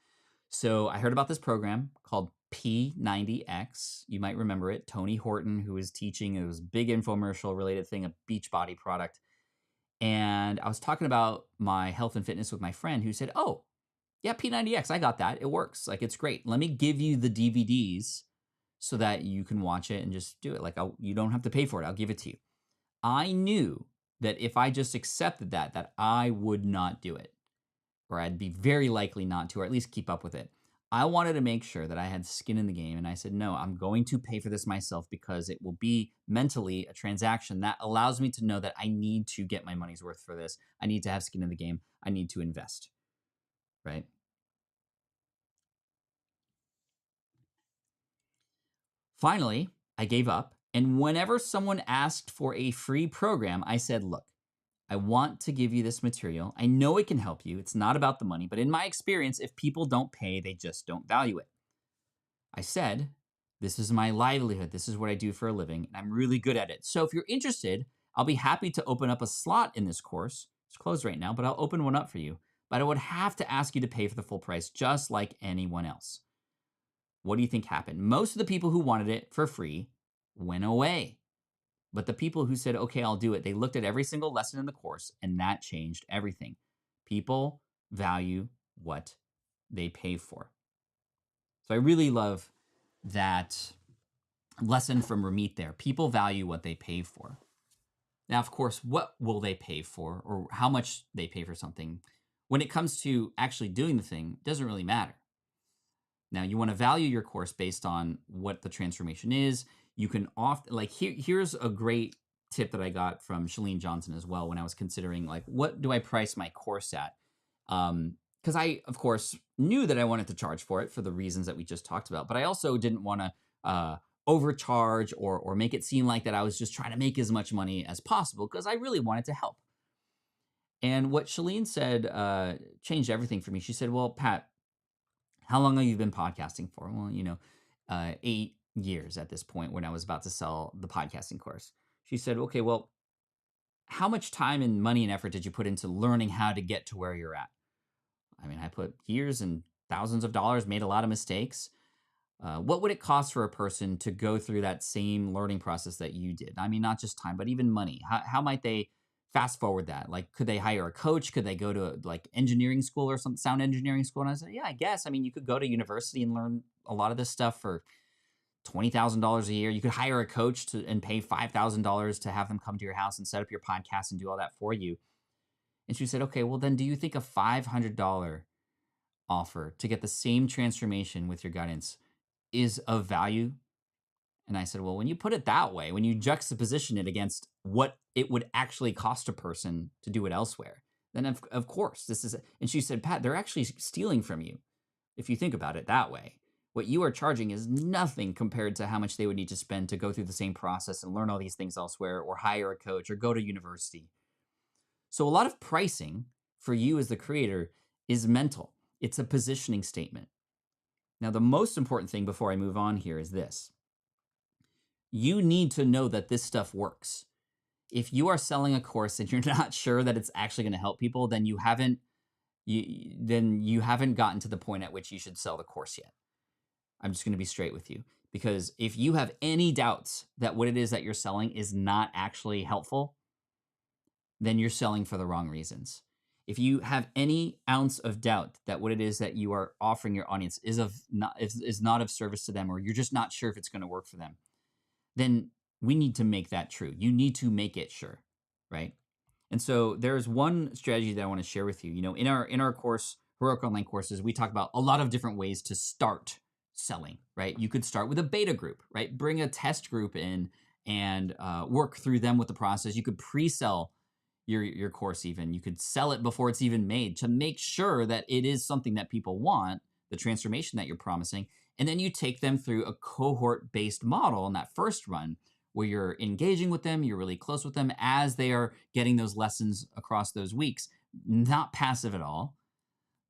So I heard about this program called P90X. You might remember it. Tony Horton, who was teaching, it was a big infomercial related thing, a Beachbody product. And I was talking about my health and fitness with my friend who said, "Oh, yeah, P90X, I got that. It works. Like, it's great. Let me give you the DVDs so that you can watch it and just do it. Like, you don't have to pay for it. I'll give it to you." I knew that if I just accepted that I would not do it, or I'd be very likely not to, or at least keep up with it. I wanted to make sure that I had skin in the game. And I said, no, I'm going to pay for this myself because it will be mentally a transaction that allows me to know that I need to get my money's worth for this. I need to have skin in the game. I need to invest, right? Finally, I gave up. And whenever someone asked for a free program, I said, look, I want to give you this material. I know it can help you. It's not about the money, but in my experience, if people don't pay, they just don't value it. I said, this is my livelihood. This is what I do for a living, and I'm really good at it. So if you're interested, I'll be happy to open up a slot in this course. It's closed right now, but I'll open one up for you. But I would have to ask you to pay for the full price, just like anyone else. What do you think happened? Most of the people who wanted it for free went away. But the people who said, okay, I'll do it, they looked at every single lesson in the course, and that changed everything. People value what they pay for. So I really love that lesson from Ramit there. People value what they pay for. Now, of course, what will they pay for or how much they pay for something? When it comes to actually doing the thing, it doesn't really matter. Now, you want to value your course based on what the transformation is. You can often, like, here's a great tip that I got from Chalene Johnson as well when I was considering, like, what do I price my course at? Because I, of course, knew that I wanted to charge for it for the reasons that we just talked about, but I also didn't want to overcharge or make it seem like that I was just trying to make as much money as possible because I really wanted to help. And what Chalene said changed everything for me. She said, well, Pat, how long have you been podcasting for? Well, 8 years at this point when I was about to sell the podcasting course. She said, okay, well, how much time and money and effort did you put into learning how to get to where you're at? I mean, I put years and thousands of dollars, made a lot of mistakes. What would it cost for a person to go through that same learning process that you did? I mean, not just time, but even money. How might they fast forward that? Like, could they hire a coach? Could they go to like engineering school or some sound engineering school? And I said, yeah, I guess. I mean, you could go to university and learn a lot of this stuff for $20,000 a year. You could hire a coach and pay $5,000 to have them come to your house and set up your podcast and do all that for you. And she said, okay, well, then do you think a $500 offer to get the same transformation with your guidance is of value? And I said, well, when you put it that way, when you juxtaposition it against what it would actually cost a person to do it elsewhere, then of course this is, and she said, Pat, they're actually stealing from you. If you think about it that way, what you are charging is nothing compared to how much they would need to spend to go through the same process and learn all these things elsewhere or hire a coach or go to university. So a lot of pricing for you as the creator is mental. It's a positioning statement. Now, the most important thing before I move on here is this. You need to know that this stuff works. If you are selling a course and you're not sure that it's actually going to help people, then you haven't gotten to the point at which you should sell the course yet. I'm just going to be straight with you, because if you have any doubts that what it is that you're selling is not actually helpful, then you're selling for the wrong reasons. If you have any ounce of doubt that what it is that you are offering your audience is not of service to them, or you're just not sure if it's going to work for them, then we need to make that true. You need to make it sure, right? And so there's one strategy that I want to share with you. In our course, Heroic Online Courses, we talk about a lot of different ways to start selling, right? You could start with a beta group, right? Bring a test group in and work through them with the process. You could pre-sell your course even. You could sell it before it's even made to make sure that it is something that people want, the transformation that you're promising. And then you take them through a cohort-based model in that first run where you're engaging with them, you're really close with them as they are getting those lessons across those weeks, not passive at all.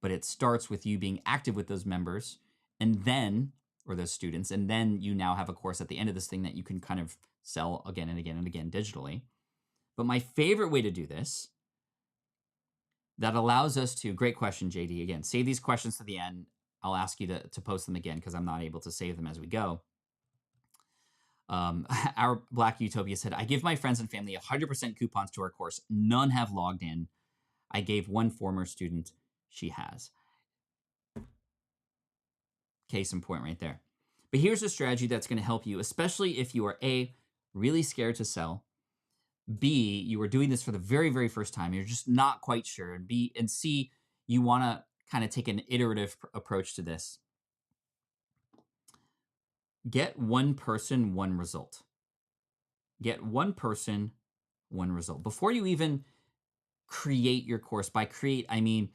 but it starts with you being active with those members and then, or those students, and then you now have a course at the end of this thing that you can kind of sell again and again and again digitally. But my favorite way to do this that allows us to, great question, JD. Again, save these questions to the end. I'll ask you to post them again because I'm not able to save them as we go. Our Black Utopia said, I give my friends and family 100% coupons to our course. None have logged in. I gave one former student. She has. Case in point right there. But here's a strategy that's going to help you, especially if you are A, really scared to sell, B, you are doing this for the very, very first time. You're just not quite sure. And B, and C, you want to kind of take an iterative approach to this. Get one person, one result. Get one person, one result. Before you even create your course, by create, I mean,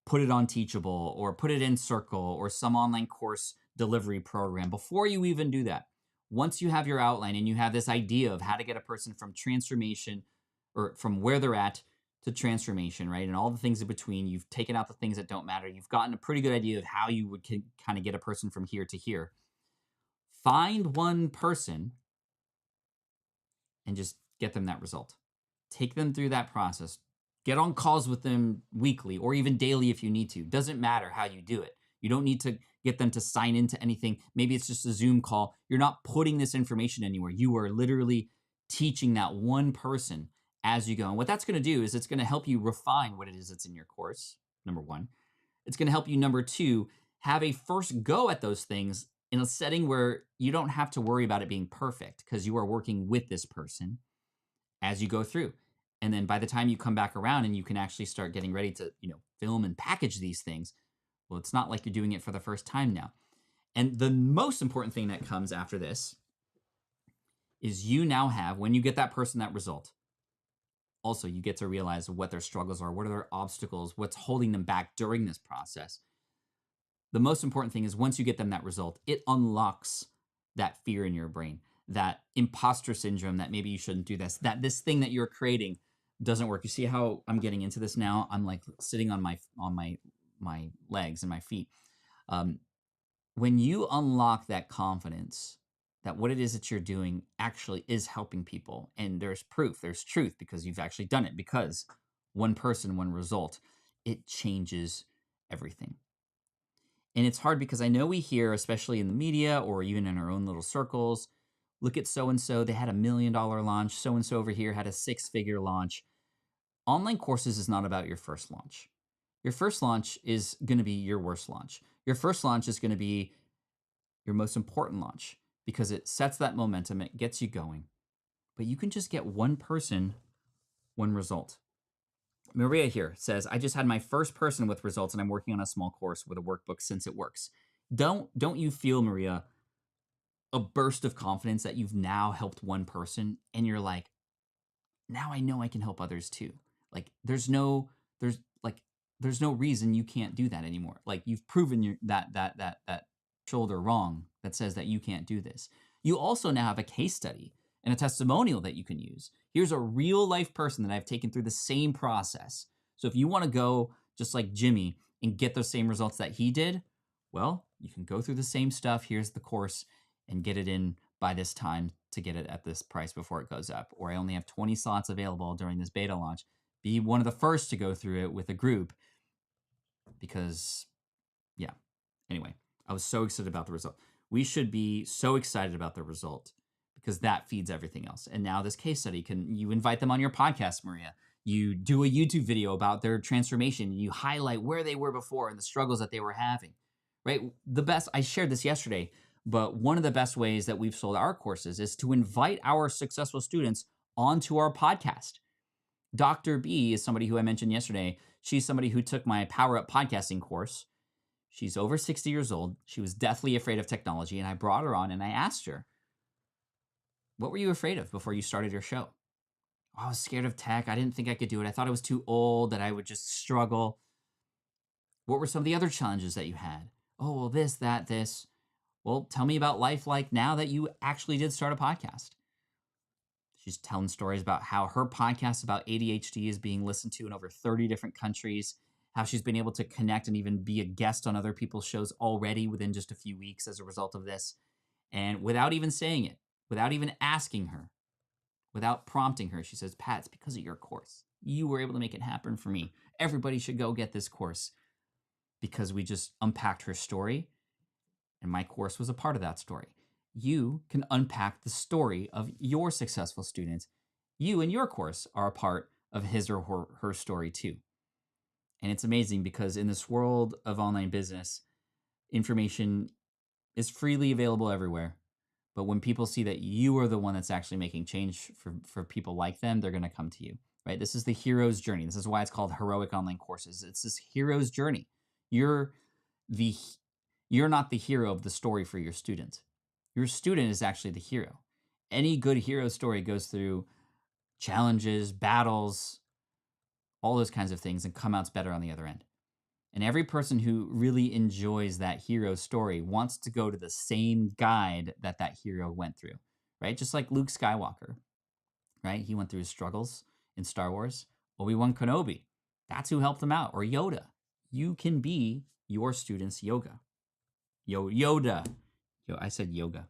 put it on Teachable or put it in Circle or some online course delivery program. Before you even do that, once you have your outline and you have this idea of how to get a person from transformation or from where they're at to transformation, right? And all the things in between, you've taken out the things that don't matter. You've gotten a pretty good idea of how you would kind of get a person from here to here. Find one person and just get them that result. Take them through that process. Get on calls with them weekly or even daily if you need to. Doesn't matter how you do it. You don't need to get them to sign into anything. Maybe it's just a Zoom call. You're not putting this information anywhere. You are literally teaching that one person as you go. And what that's going to do is it's going to help you refine what it is that's in your course, number one. It's going to help you, number two, have a first go at those things in a setting where you don't have to worry about it being perfect because you are working with this person as you go through. And then by the time you come back around and you can actually start getting ready to, film and package these things, well, it's not like you're doing it for the first time now. And the most important thing that comes after this is you now have, when you get that person that result, also you get to realize what their struggles are, what are their obstacles, what's holding them back during this process. The most important thing is once you get them that result, it unlocks that fear in your brain, that imposter syndrome that maybe you shouldn't do this, that this thing that you're creating doesn't work. You see how I'm getting into this now? I'm like sitting on my legs and my feet. When you unlock that confidence that what it is that you're doing actually is helping people, and there's proof, there's truth because you've actually done it, because one person, one result, it changes everything. And it's hard because I know we hear, especially in the media or even in our own little circles, look at so-and-so, they had $1 million launch. So-and-so over here had a 6-figure launch. Online courses is not about your first launch. Your first launch is going to be your worst launch. Your first launch is going to be your most important launch because it sets that momentum, it gets you going. But you can just get one person, one result. Maria here says, I just had my first person with results and I'm working on a small course with a workbook since it works. Don't you feel, Maria, a burst of confidence that you've now helped one person and you're like, now I know I can help others too. Like there's no reason you can't do that anymore. Like you've proven that shoulder wrong that says that you can't do this. You also now have a case study and a testimonial that you can use. Here's a real life person that I've taken through the same process. So if you want to go just like Jimmy and get those same results that he did, well, you can go through the same stuff. Here's the course and get it in by this time to get it at this price before it goes up. Or I only have 20 slots available during this beta launch. Be one of the first to go through it with a group because, yeah. Anyway, I was so excited about the result. We should be so excited about the result because that feeds everything else. And now this case study, you invite them on your podcast, Maria. You do a YouTube video about their transformation. You highlight where they were before and the struggles that they were having, right? The best, I shared this yesterday, but one of the best ways that we've sold our courses is to invite our successful students onto our podcast. Dr. B is somebody who I mentioned yesterday. She's somebody who took my Power Up podcasting course. She's over 60 years old. She was deathly afraid of technology, and I brought her on and I asked her, what were you afraid of before you started your show? Oh, I was scared of tech. I didn't think I could do it. I thought I was too old, that I would just struggle. What were some of the other challenges that you had? Oh, well, this. Well, tell me about life like now that you actually did start a podcast. She's telling stories about how her podcast about ADHD is being listened to in over 30 different countries how she's been able to connect and even be a guest on other people's shows already within just a few weeks as a result of this. And without even saying it, without even asking her, without prompting her, she says, Pat, it's because of your course. You were able to make it happen for me. Everybody should go get this course, because we just unpacked her story, and my course was a part of that story. You can unpack the story of your successful student. You and your course are a part of his or her story too. And it's amazing because in this world of online business, information is freely available everywhere. But when people see that you are the one that's actually making change for people like them, they're going to come to you, right? This is the hero's journey. This is why it's called Heroic Online Courses. It's this hero's journey. You're not the hero of the story for your student. Your student is actually the hero. Any good hero story goes through challenges, battles, all those kinds of things, and come out better on the other end. And every person who really enjoys that hero story wants to go to the same guide that hero went through, right? Just like Luke Skywalker, right? He went through his struggles in Star Wars. Obi-Wan Kenobi, that's who helped him out. Or Yoda. You can be your student's yoga. Yoda. I said yoga.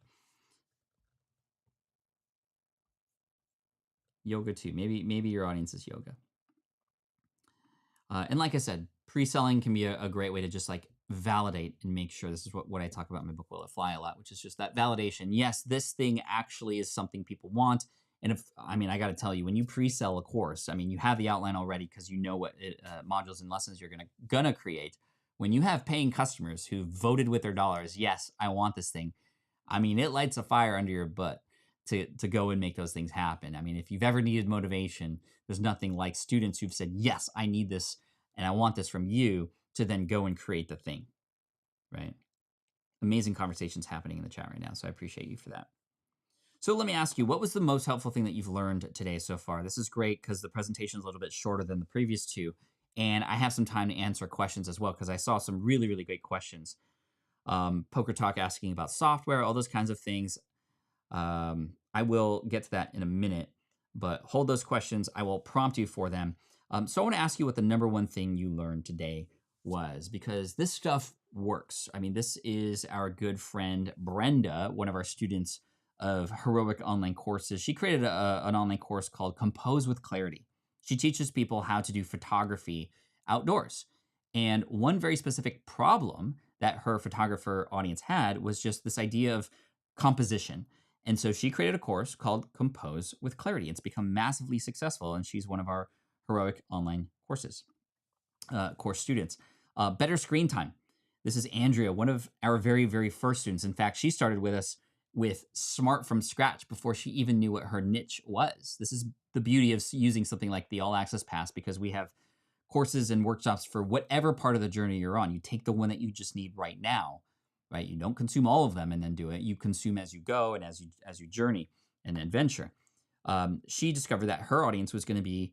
Yoga too. Maybe your audience is yoga. And like I said, pre-selling can be a great way to just like validate and make sure. This is what I talk about in my book, Will It Fly, a lot, which is just that validation. Yes, this thing actually is something people want. And I got to tell you, when you pre-sell a course, you have the outline already because you know what modules and lessons you're gonna create. When you have paying customers who voted with their dollars, yes, I want this thing. It lights a fire under your butt to go and make those things happen. If you've ever needed motivation, there's nothing like students who've said, yes, I need this and I want this from you, to then go and create the thing, right? Amazing conversations happening in the chat right now, so I appreciate you for that. So let me ask you, what was the most helpful thing that you've learned today so far? This is great because the presentation is a little bit shorter than the previous two, and I have some time to answer questions as well because I saw some really, really great questions. Poker Talk asking about software, all those kinds of things. I will get to that in a minute, but hold those questions. I will prompt you for them. So I want to ask you what the number one thing you learned today was, because this stuff works. This is our good friend Brenda, one of our students of Heroic Online Courses. She created an online course called Compose with Clarity. She teaches people how to do photography outdoors. And one very specific problem that her photographer audience had was just this idea of composition. And so she created a course called Compose with Clarity. It's become massively successful, and she's one of our Heroic Online Courses course students. Better screen time. This is Andrea, one of our very, very first students. In fact, she started with us with Smart from scratch before she even knew what her niche was. This is the beauty of using something like the All Access Pass, because we have courses and workshops for whatever part of the journey you're on. You take the one that you just need right now, right? You don't consume all of them and then do it. You consume as you go and as you journey and adventure. She discovered that her audience was going to be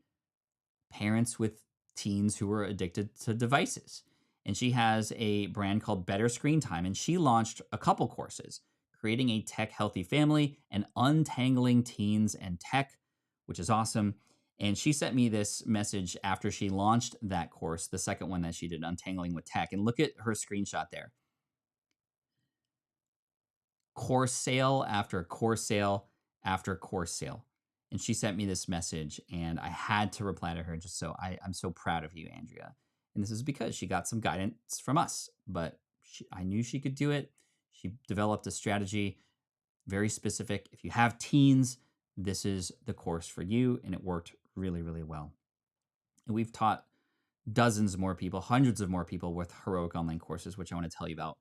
parents with teens who were addicted to devices. And she has a brand called Better Screen Time. And she launched a couple courses, Creating a Tech Healthy Family and Untangling Teens and Tech, which is awesome. And she sent me this message after she launched that course, the second one that she did, Untangling with Tech. And look at her screenshot there. Course sale after course sale after course sale. And she sent me this message, and I had to reply to her just so I'm so proud of you, Andrea. And this is because she got some guidance from us, but I knew she could do it. She developed a strategy, very specific. If you have teens, this is the course for you, and it worked really, really well. And we've taught dozens more people, hundreds of more people with Heroic Online Courses, which I want to tell you about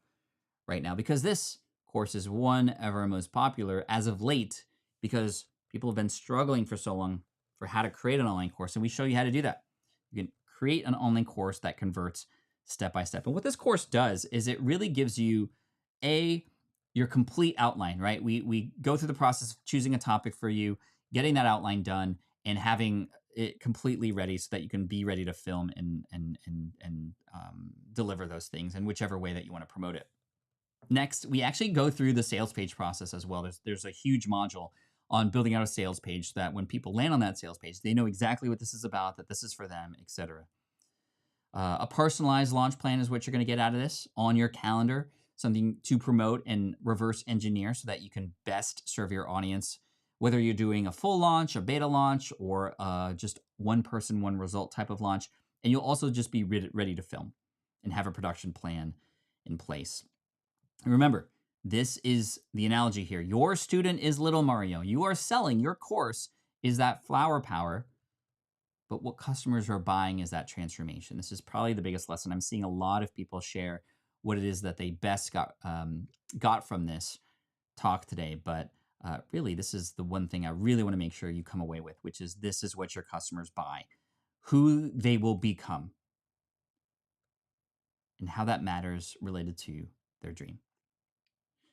right now, because this course is one of our most popular as of late, because people have been struggling for so long for how to create an online course, and we show you how to do that. You can create an online course that converts step by step. And what this course does is it really gives you your complete outline, right? We go through the process of choosing a topic for you, getting that outline done, and having it completely ready so that you can be ready to film and deliver those things in whichever way that you want to promote it. Next, we actually go through the sales page process as well. There's a huge module on building out a sales page so that when people land on that sales page, they know exactly what this is about, that this is for them, etc. A personalized launch plan is what you're going to get out of this on your calendar, something to promote and reverse engineer so that you can best serve your audience, whether you're doing a full launch, a beta launch, or just one person, one result type of launch. And you'll also just be ready to film and have a production plan in place. And remember, this is the analogy here. Your student is little Mario. You are selling, your course is that flower power, but what customers are buying is that transformation. This is probably the biggest lesson. I'm seeing a lot of people share what it is that they best got from this talk today. But really, this is the one thing I really want to make sure you come away with, which is this is what your customers buy, who they will become, and how that matters related to their dream.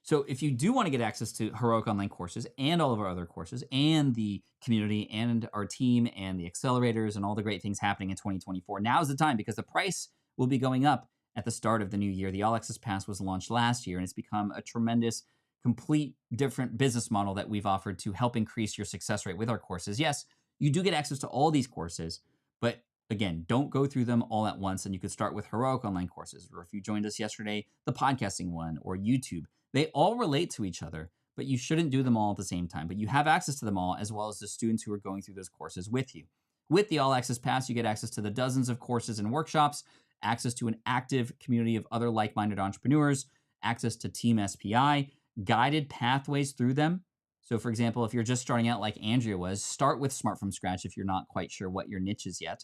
So if you do want to get access to Heroic Online courses and all of our other courses and the community and our team and the accelerators and all the great things happening in 2024, now's the time because the price will be going up at the start of the new year. The All Access Pass was launched last year and it's become a tremendous, complete different business model that we've offered to help increase your success rate with our courses. Yes, you do get access to all these courses, but again, don't go through them all at once. And you could start with Heroic Online courses, or if you joined us yesterday, the podcasting one or YouTube. They all relate to each other, but you shouldn't do them all at the same time. But you have access to them all, as well as the students who are going through those courses with you. With the All Access Pass, you get access to the dozens of courses and workshops, access to an active community of other like-minded entrepreneurs, access to Team SPI, guided pathways through them. So for example, if you're just starting out like Andrea was, start with Smart from Scratch if you're not quite sure what your niche is yet.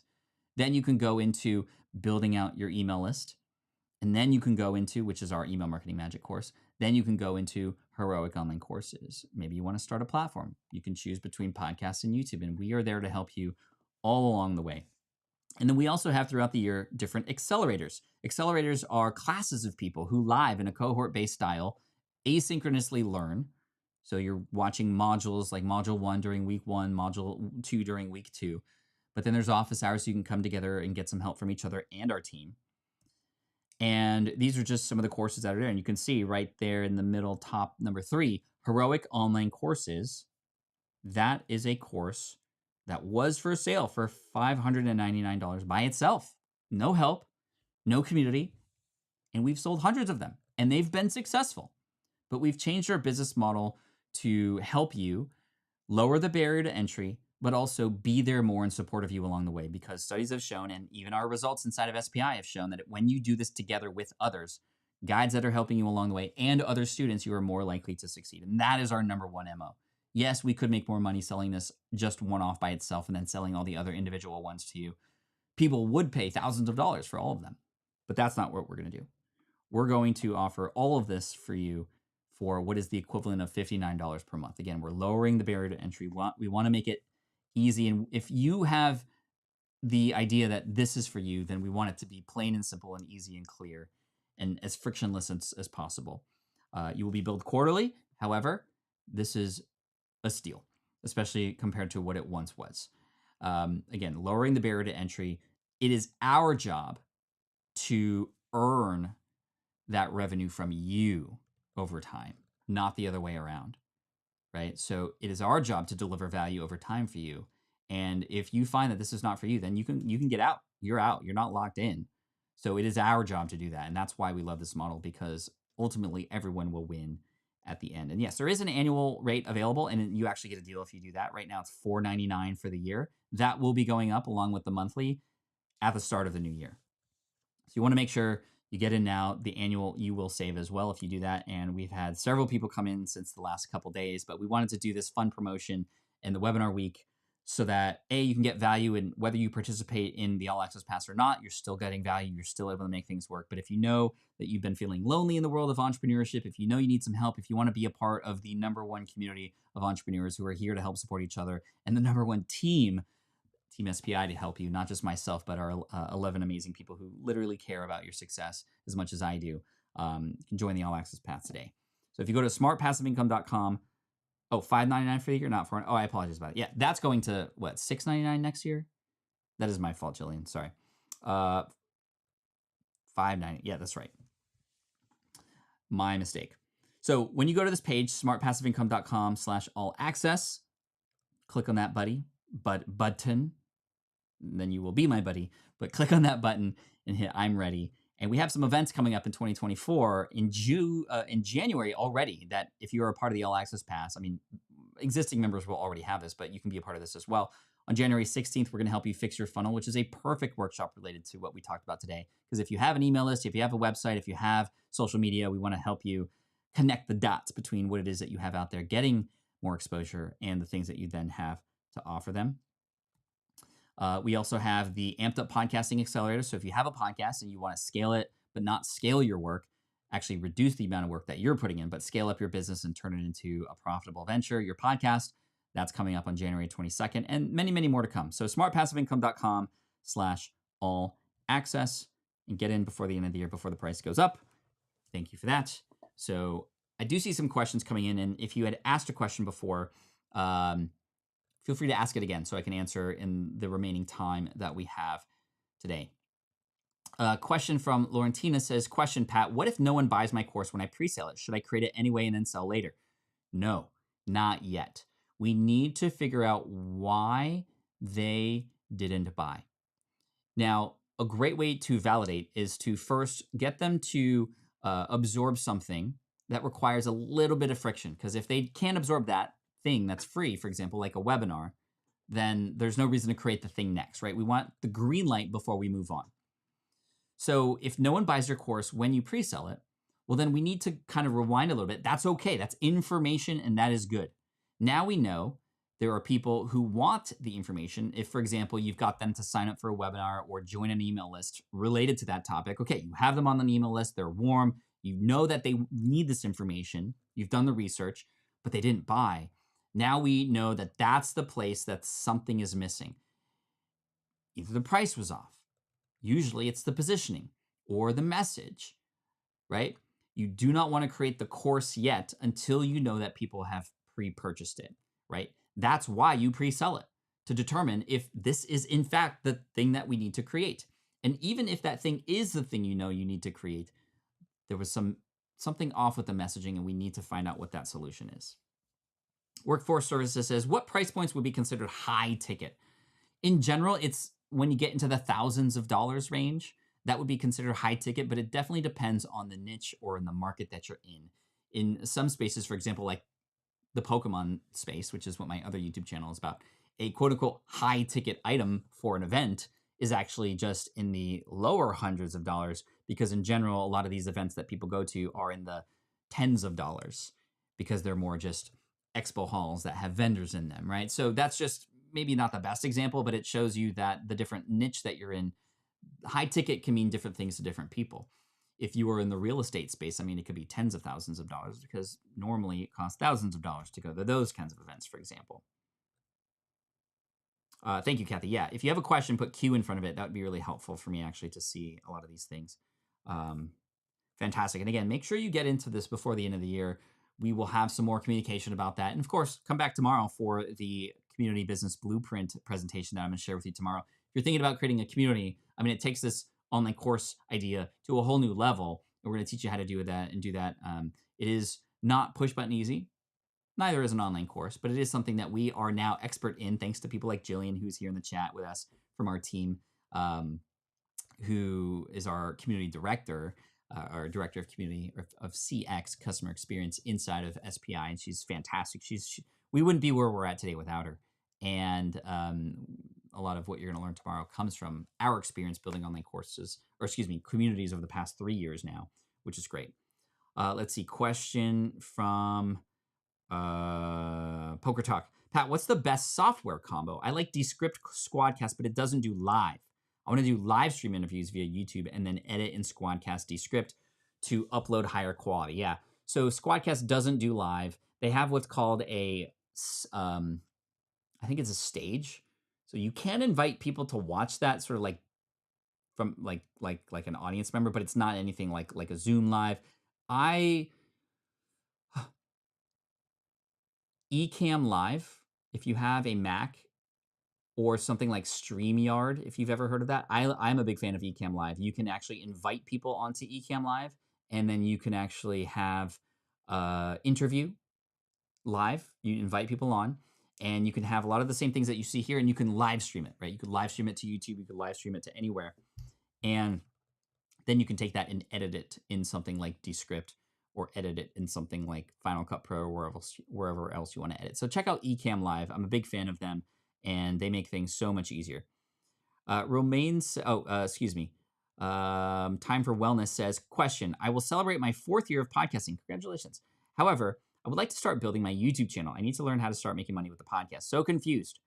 Then you can go into building out your email list. And then you can go into, which is our Email Marketing Magic course, then you can go into Heroic Online courses. Maybe you want to start a platform. You can choose between podcasts and YouTube, and we are there to help you all along the way. And then we also have throughout the year different accelerators. Accelerators are classes of people who live in a cohort-based style asynchronously learn. So you're watching modules like module 1 during week 1, module 2 during week 2. But then there's office hours so you can come together and get some help from each other and our team. And these are just some of the courses that are there. And you can see right there in the middle, top number 3, Heroic Online Courses. That is a course that was for sale for $599 by itself. No help, no community. And we've sold hundreds of them and they've been successful. But we've changed our business model to help you lower the barrier to entry, but also be there more in support of you along the way, because studies have shown, and even our results inside of SPI have shown, that when you do this together with others, guides that are helping you along the way, and other students, you are more likely to succeed. And that is our number one MO. Yes, we could make more money selling this just one off by itself and then selling all the other individual ones to you. People would pay thousands of dollars for all of them, but that's not what we're going to do. We're going to offer all of this for you for what is the equivalent of $59 per month. Again, we're lowering the barrier to entry. We want to make it easy. And if you have the idea that this is for you, then we want it to be plain and simple and easy and clear and as frictionless as possible. You will be billed quarterly. However, this is a steal, especially compared to what it once was. Again, lowering the barrier to entry. It is our job to earn that revenue from you over time, not the other way around. Right? So it is our job to deliver value over time for you. And if you find that this is not for you, then you can get out. You're out. You're not locked in. So it is our job to do that. And that's why we love this model, because ultimately everyone will win at the end. And yes, there is an annual rate available, and you actually get a deal if you do that. Right now it's $4.99 for the year. That will be going up along with the monthly at the start of the new year. So you want to make sure you get in now. The annual you will save as well if you do that. And we've had several people come in since the last couple days, but we wanted to do this fun promotion in the webinar week so that you can get value, and whether you participate in the All Access Pass or not, you're still getting value. You're still able to make things work. But if you know that you've been feeling lonely in the world of entrepreneurship, if you know you need some help, if you want to be a part of the #1 community of entrepreneurs who are here to help support each other, and the #1 team SPI to help you, not just myself, but our 11 amazing people who literally care about your success as much as I do, you can join the All Access Pass today. So if you go to smartpassiveincome.com, $5.99 for the year, not for, I apologize about it. Yeah, that's going to, what, $6.99 next year? That is my fault, Jillian, sorry. $5.99, yeah, that's right. My mistake. So when you go to this page, smartpassiveincome.com/all access, click on that button, then you will be my buddy. but click on that button and hit I'm ready. And we have some events coming up in 2024 in January already that if you're a part of the All Access Pass, I mean, existing members will already have this, but you can be a part of this as well. On January 16th, we're going to help you fix your funnel, which is a perfect workshop related to what we talked about today. Because if you have an email list, if you have a website, if you have social media, we want to help you connect the dots between what it is that you have out there, getting more exposure, and the things that you then have to offer them. We also have the Amped Up Podcasting Accelerator. So if you have a podcast and you want to scale it, but not scale your work, actually reduce the amount of work that you're putting in, but scale up your business and turn it into a profitable venture, your podcast, that's coming up on January 22nd, and many, many more to come. So smartpassiveincome.com/all access and get in before the end of the year, before the price goes up. Thank you for that. So I do see some questions coming in. And if you had asked a question before, feel free to ask it again so I can answer in the remaining time that we have today. Question from Laurentina says, question, Pat, what if no one buys my course when I pre-sale it? Should I create it anyway and then sell later? No, not yet. We need to figure out why they didn't buy. Now, a great way to validate is to first get them to absorb something that requires a little bit of friction. Because if they can't absorb that thing that's free, for example, like a webinar, then there's no reason to create the thing next, right? We want the green light before we move on. So if no one buys your course when you pre-sell it, well, then we need to kind of rewind a little bit. That's okay. That's information, and that is good. Now we know there are people who want the information. If, for example, you've got them to sign up for a webinar or join an email list related to that topic, okay, you have them on an email list, they're warm, you know that they need this information, you've done the research, but they didn't buy. Now we know that that's the place that something is missing. Either the price was off. Usually it's the positioning or the message, right? You do not want to create the course yet until you know that people have pre-purchased it, right? That's why you pre-sell it, to determine if this is in fact the thing that we need to create. And even if that thing is the thing you know you need to create, there was something off with the messaging, and we need to find out what that solution is. Workforce Services says, what price points would be considered high ticket? In general, it's when you get into the thousands of dollars range, that would be considered high ticket, but it definitely depends on the niche or in the market that you're in. In some spaces, for example, like the Pokemon space, which is what my other YouTube channel is about, a quote unquote high ticket item for an event is actually just in the lower hundreds of dollars, because in general, a lot of these events that people go to are in the tens of dollars because they're more just expo halls that have vendors in them, right? So that's just maybe not the best example, but it shows you that the different niche that you're in, high ticket can mean different things to different people. If you are in the real estate space, I mean, it could be tens of thousands of dollars because normally it costs thousands of dollars to go to those kinds of events, for example. Thank you, Kathy. Yeah, if you have a question, put Q in front of it. That would be really helpful for me actually to see a lot of these things. Fantastic. And again, make sure you get into this before the end of the year. We will have some more communication about that. And of course, come back tomorrow for the Community Business Blueprint presentation that I'm going to share with you tomorrow. If you're thinking about creating a community, I mean, it takes this online course idea to a whole new level. And we're going to teach you how to do that and do that. It is not push button easy. Neither is an online course, but it is something that we are now expert in, thanks to people like Jillian, who's here in the chat with us from our team, who is our community director, our director of community of CX, customer experience, inside of SPI, and she's fantastic. We wouldn't be where we're at today without her. And a lot of what you're going to learn tomorrow comes from our experience building online courses, or excuse me, communities over the past 3 years now, which is great. Let's see, question from Poker Talk. Pat, what's the best software combo? I like Descript Squadcast, but it doesn't do live. I want to do live stream interviews via YouTube and then edit in Squadcast Descript to upload higher quality. Yeah. So Squadcast doesn't do live. They have what's called a, I think it's a stage. So you can invite people to watch that sort of like from like an audience member, but it's not anything like a Zoom live. Ecamm Live, if you have a Mac, or something like StreamYard, if you've ever heard of that. I'm a big fan of Ecamm Live. You can actually invite people onto Ecamm Live, and then you can actually have interview live. You invite people on, and you can have a lot of the same things that you see here, and you can live stream it, right? You could live stream it to YouTube, you could live stream it to anywhere. And then you can take that and edit it in something like Descript, or edit it in something like Final Cut Pro, or wherever else you want to edit. So check out Ecamm Live. I'm a big fan of them, and they make things so much easier. Time for Wellness says, question, I will celebrate my 4th year of podcasting. Congratulations. However, I would like to start building my YouTube channel. I need to learn how to start making money with the podcast. So confused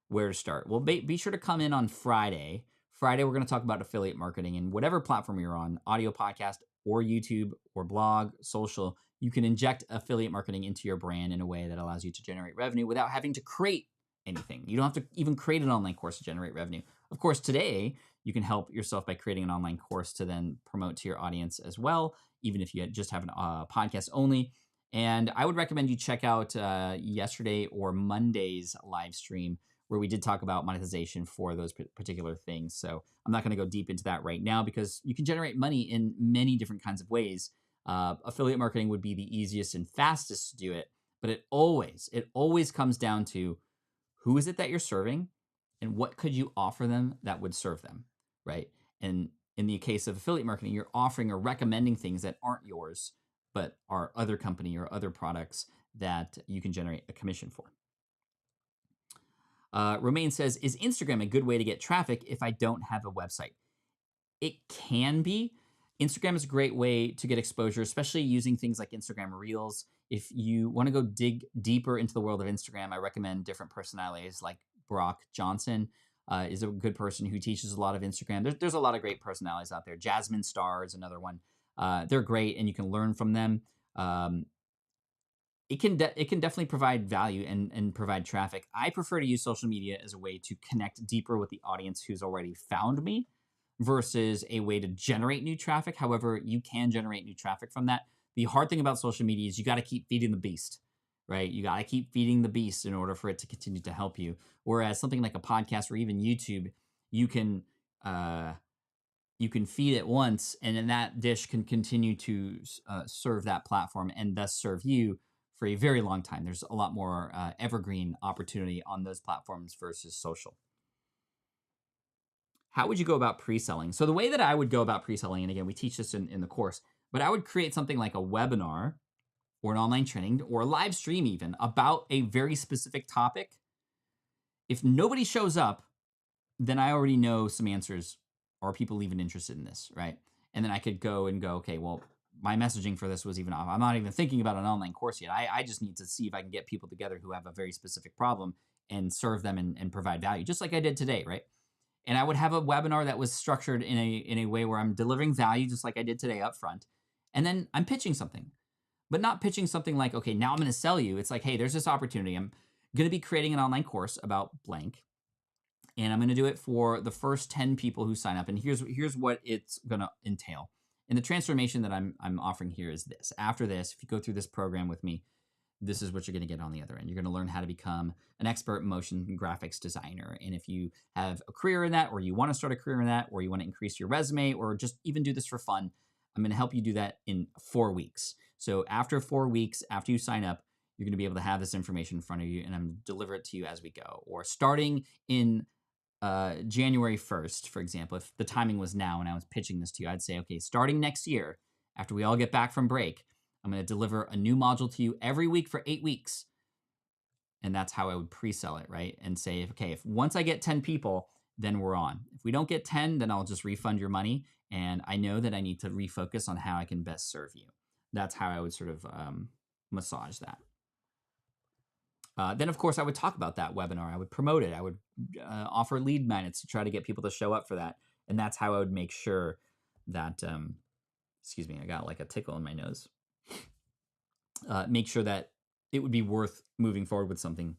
where to start. Well, be sure to come in on Friday. Friday, we're going to talk about affiliate marketing, and whatever platform you're on, audio, podcast, or YouTube, or blog, social, you can inject affiliate marketing into your brand in a way that allows you to generate revenue without having to create anything. You don't have to even create an online course to generate revenue. Of course, today, you can help yourself by creating an online course to then promote to your audience as well, even if you just have a podcast only. And I would recommend you check out yesterday or Monday's live stream, where we did talk about monetization for those particular things. So I'm not going to go deep into that right now, because you can generate money in many different kinds of ways. Affiliate marketing would be the easiest and fastest to do it, but it always comes down to who is it that you're serving, and what could you offer them that would serve them, right? And in the case of affiliate marketing, you're offering or recommending things that aren't yours, but are other company or other products that you can generate a commission for. Romaine says, is Instagram a good way to get traffic if I don't have a website? It can be. Instagram is a great way to get exposure, especially using things like Instagram Reels. If you want to go dig deeper into the world of Instagram, I recommend different personalities like Brock Johnson is a good person who teaches a lot of Instagram. There's a lot of great personalities out there. Jasmine Star is another one. They're great, and you can learn from them. It can definitely provide value and provide traffic. I prefer to use social media as a way to connect deeper with the audience who's already found me, versus a way to generate new traffic. However, you can generate new traffic from that. The hard thing about social media is you got to keep feeding the beast, right? You got to keep feeding the beast in order for it to continue to help you. Whereas something like a podcast or even YouTube, you can feed it once, and then that dish can continue to serve that platform and thus serve you for a very long time. There's a lot more evergreen opportunity on those platforms versus social. How would you go about pre-selling? So the way that I would go about pre-selling, and again, we teach this in the course, but I would create something like a webinar or an online training or a live stream even about a very specific topic. If nobody shows up, then I already know some answers. Are people even interested in this, right? And then I could go, okay, well, my messaging for this was even off. I'm not even thinking about an online course yet. I just need to see if I can get people together who have a very specific problem and serve them and provide value, just like I did today, right? And I would have a webinar that was structured in a way where I'm delivering value, just like I did today up front. And then I'm pitching something, but not pitching something like, okay, now I'm going to sell you. It's like, hey, there's this opportunity. I'm going to be creating an online course about blank, and I'm going to do it for the first 10 people who sign up. And here's what it's going to entail. And the transformation that I'm offering here is this. After this, if you go through this program with me, this is what you're going to get on the other end. You're going to learn how to become an expert motion graphics designer. And if you have a career in that, or you want to start a career in that, or you want to increase your resume, or just even do this for fun, I'm going to help you do that in 4 weeks. So after 4 weeks, after you sign up, you're going to be able to have this information in front of you, and I'm going to deliver it to you as we go. Or starting in January 1st, for example, if the timing was now and I was pitching this to you, I'd say, okay, starting next year, after we all get back from break, I'm going to deliver a new module to you every week for 8 weeks. And that's how I would pre-sell it, right? And say, okay, if once I get 10 people, then we're on. If we don't get 10, then I'll just refund your money. And I know that I need to refocus on how I can best serve you. That's how I would sort of massage that. Then, of course, I would talk about that webinar. I would promote it. I would offer lead magnets to try to get people to show up for that. And that's how I would make sure that, excuse me, I got like a tickle in my nose. Make sure that it would be worth moving forward with something.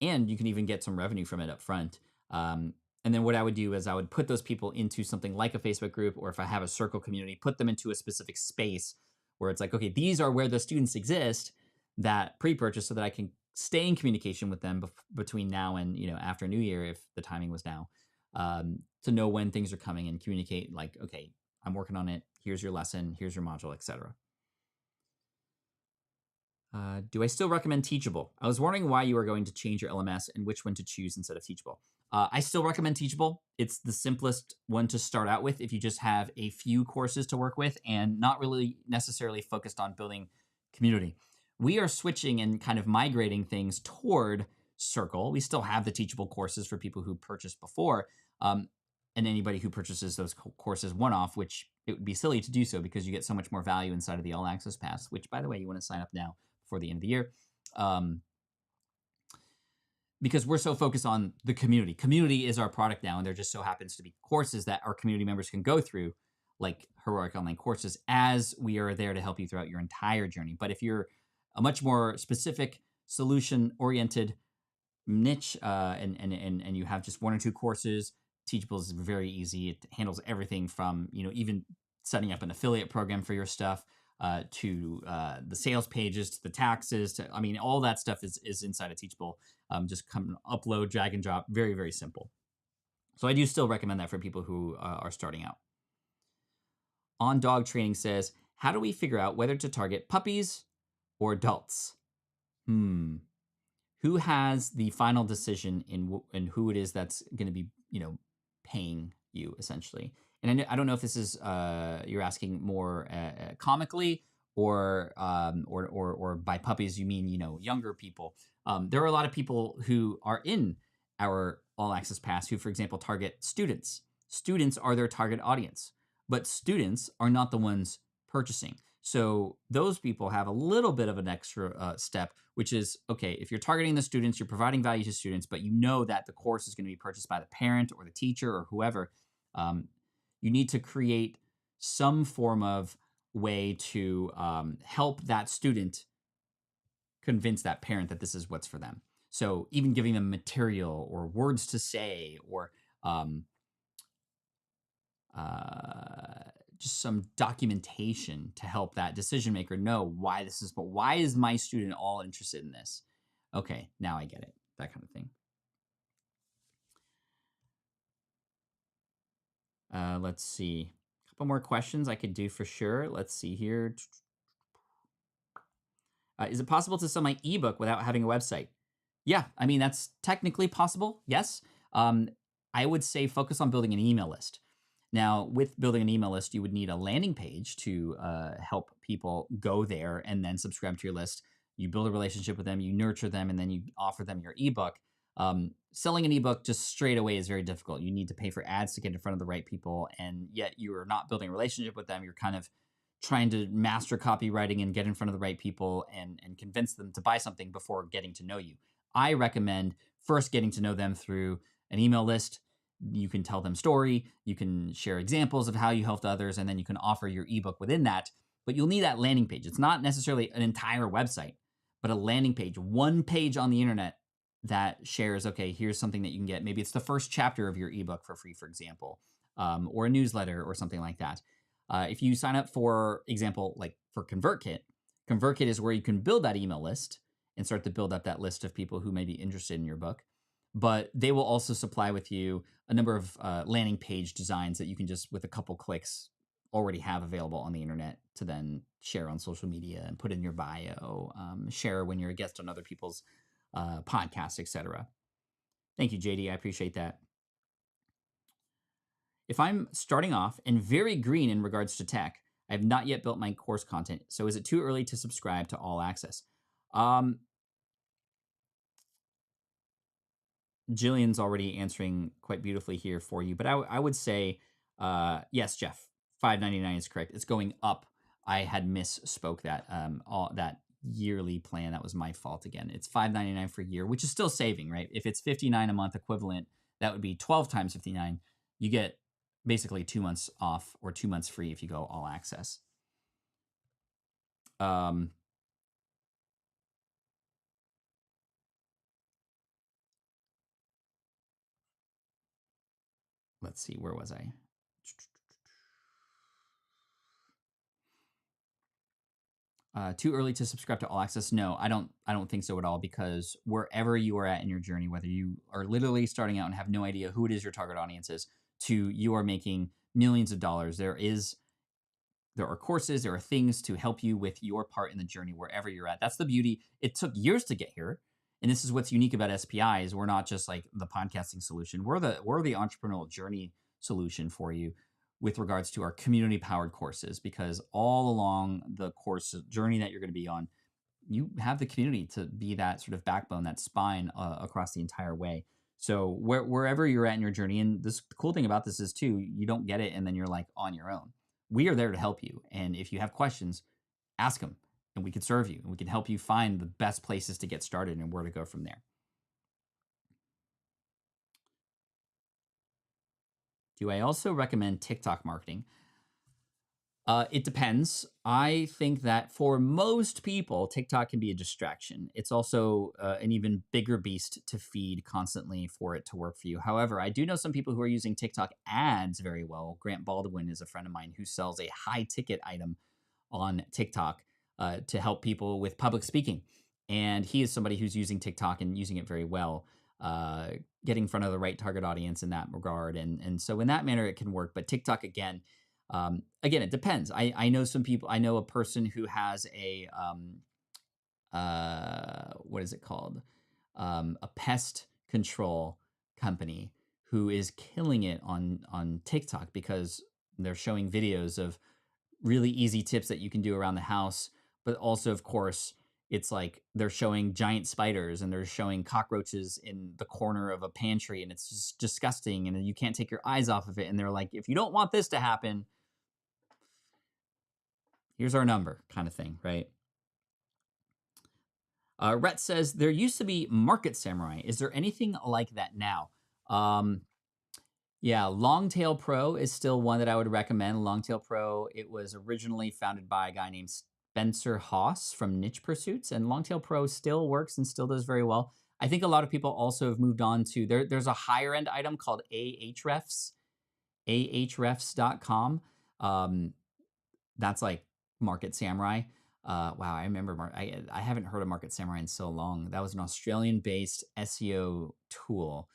And you can even get some revenue from it up front. And then what I would do is I would put those people into something like a Facebook group, or if I have a circle community, put them into a specific space where it's like, okay, these are where the students exist that pre-purchase, so that I can stay in communication with them between now and, after New Year, if the timing was now, to know when things are coming and communicate like, okay, I'm working on it. Here's your lesson. Here's your module, etc. Do I still recommend Teachable? I was wondering why you are going to change your LMS and which one to choose instead of Teachable. I still recommend Teachable. It's the simplest one to start out with if you just have a few courses to work with and not really necessarily focused on building community. We are switching and kind of migrating things toward Circle. We still have the Teachable courses for people who purchased before, and anybody who purchases those courses one-off, which it would be silly to do so because you get so much more value inside of the All Access Pass, which, by the way, you want to sign up now before the end of the year. Because we're so focused on the community. Community is our product now, and there just so happens to be courses that our community members can go through, like Heroic Online Courses, as we are there to help you throughout your entire journey. But if you're a much more specific, solution-oriented niche, and you have just one or two courses, Teachable is very easy. It handles everything from, even setting up an affiliate program for your stuff, to the sales pages, to the taxes, all that stuff is inside of Teachable. Just come upload, drag and drop, very, very simple. So I do still recommend that for people who are starting out. On Dog Training says, how do we figure out whether to target puppies or adults? Who has the final decision in who it is that's going to be, paying you essentially? And I don't know if this is you're asking more comically or by puppies you mean younger people. There are a lot of people who are in our All Access Pass who, for example, target students. Students are their target audience, but students are not the ones purchasing. So those people have a little bit of an extra step, which is, okay, if you're targeting the students, you're providing value to students, but you know that the course is going to be purchased by the parent or the teacher or whoever, you need to create some form of way to help that student convince that parent that this is what's for them. So even giving them material or words to say or just some documentation to help that decision maker know why this is, but why is my student all interested in this? Okay, now I get it, that kind of thing. Let's see, a couple more questions I could do for sure. Let's see here. Is it possible to sell my ebook without having a website? Yeah, that's technically possible, yes. I would say focus on building an email list. Now, with building an email list, you would need a landing page to help people go there and then subscribe to your list. You build a relationship with them, you nurture them, and then you offer them your ebook. Selling an ebook just straight away is very difficult. You need to pay for ads to get in front of the right people, and yet you are not building a relationship with them. You're kind of trying to master copywriting and get in front of the right people and convince them to buy something before getting to know you. I recommend first getting to know them through an email list. You can tell them story, you can share examples of how you helped others, and then you can offer your ebook within that. But you'll need that landing page. It's not necessarily an entire website, but a landing page, one page on the internet that shares, okay, here's something that you can get. Maybe it's the first chapter of your ebook for free, for example, or a newsletter or something like that. If you sign up, for example, like for ConvertKit, ConvertKit is where you can build that email list and start to build up that list of people who may be interested in your book. But they will also supply with you a number of landing page designs that you can just, with a couple clicks, already have available on the internet to then share on social media and put in your bio, share when you're a guest on other people's podcasts, etc. Thank you, JD. I appreciate that. If I'm starting off and very green in regards to tech, I have not yet built my course content. So is it too early to subscribe to All Access? Jillian's already answering quite beautifully here for you, but I would say, yes, Jeff, $5.99 is correct. It's going up. I had misspoke that. All that yearly plan, that was my fault again. It's $5.99 for a year, which is still saving, right? If it's $59 a month equivalent, that would be 12 times 59. You get basically 2 months off or 2 months free if you go All Access. Let's see, where was I? Too early to subscribe to All Access? No, I don't think so at all, because wherever you are at in your journey, whether you are literally starting out and have no idea who it is your target audience is, to you are making millions of dollars, there is there are courses, there are things to help you with your part in the journey wherever you're at. That's the beauty. It took years to get here. And this is what's unique about SPI is we're not just like the podcasting solution. We're the entrepreneurial journey solution for you with regards to our community powered courses, because all along the course journey that you're going to be on, you have the community to be that sort of backbone, that spine across the entire way. So wherever you're at in your journey, and the cool thing about this is too, you don't get it and then you're like on your own. We are there to help you. And if you have questions, ask them and we can serve you and we can help you find the best places to get started and where to go from there. Do I also recommend TikTok marketing? It depends. I think that for most people, TikTok can be a distraction. It's also an even bigger beast to feed constantly for it to work for you. However, I do know some people who are using TikTok ads very well. Grant Baldwin is a friend of mine who sells a high ticket item on TikTok to help people with public speaking. And he is somebody who's using TikTok and using it very well, getting in front of the right target audience in that regard. And so in that manner, it can work. But TikTok, again, it depends. I know some people, I know a person who has what is it called? A pest control company who is killing it on TikTok because they're showing videos of really easy tips that you can do around the house. But also, of course, it's like they're showing giant spiders and they're showing cockroaches in the corner of a pantry and it's just disgusting and you can't take your eyes off of it. And they're like, if you don't want this to happen, here's our number kind of thing, right? Rhett says, there used to be Market Samurai. Is there anything like that now? Yeah, Longtail Pro is still one that I would recommend. Longtail Pro, it was originally founded by a guy named Spencer Haas from Niche Pursuits, and Longtail Pro still works and still does very well. I think a lot of people also have moved on to, there's a higher end item called Ahrefs, ahrefs.com. That's like Market Samurai. Wow, I remember. I haven't heard of Market Samurai in so long. That was an Australian-based SEO tool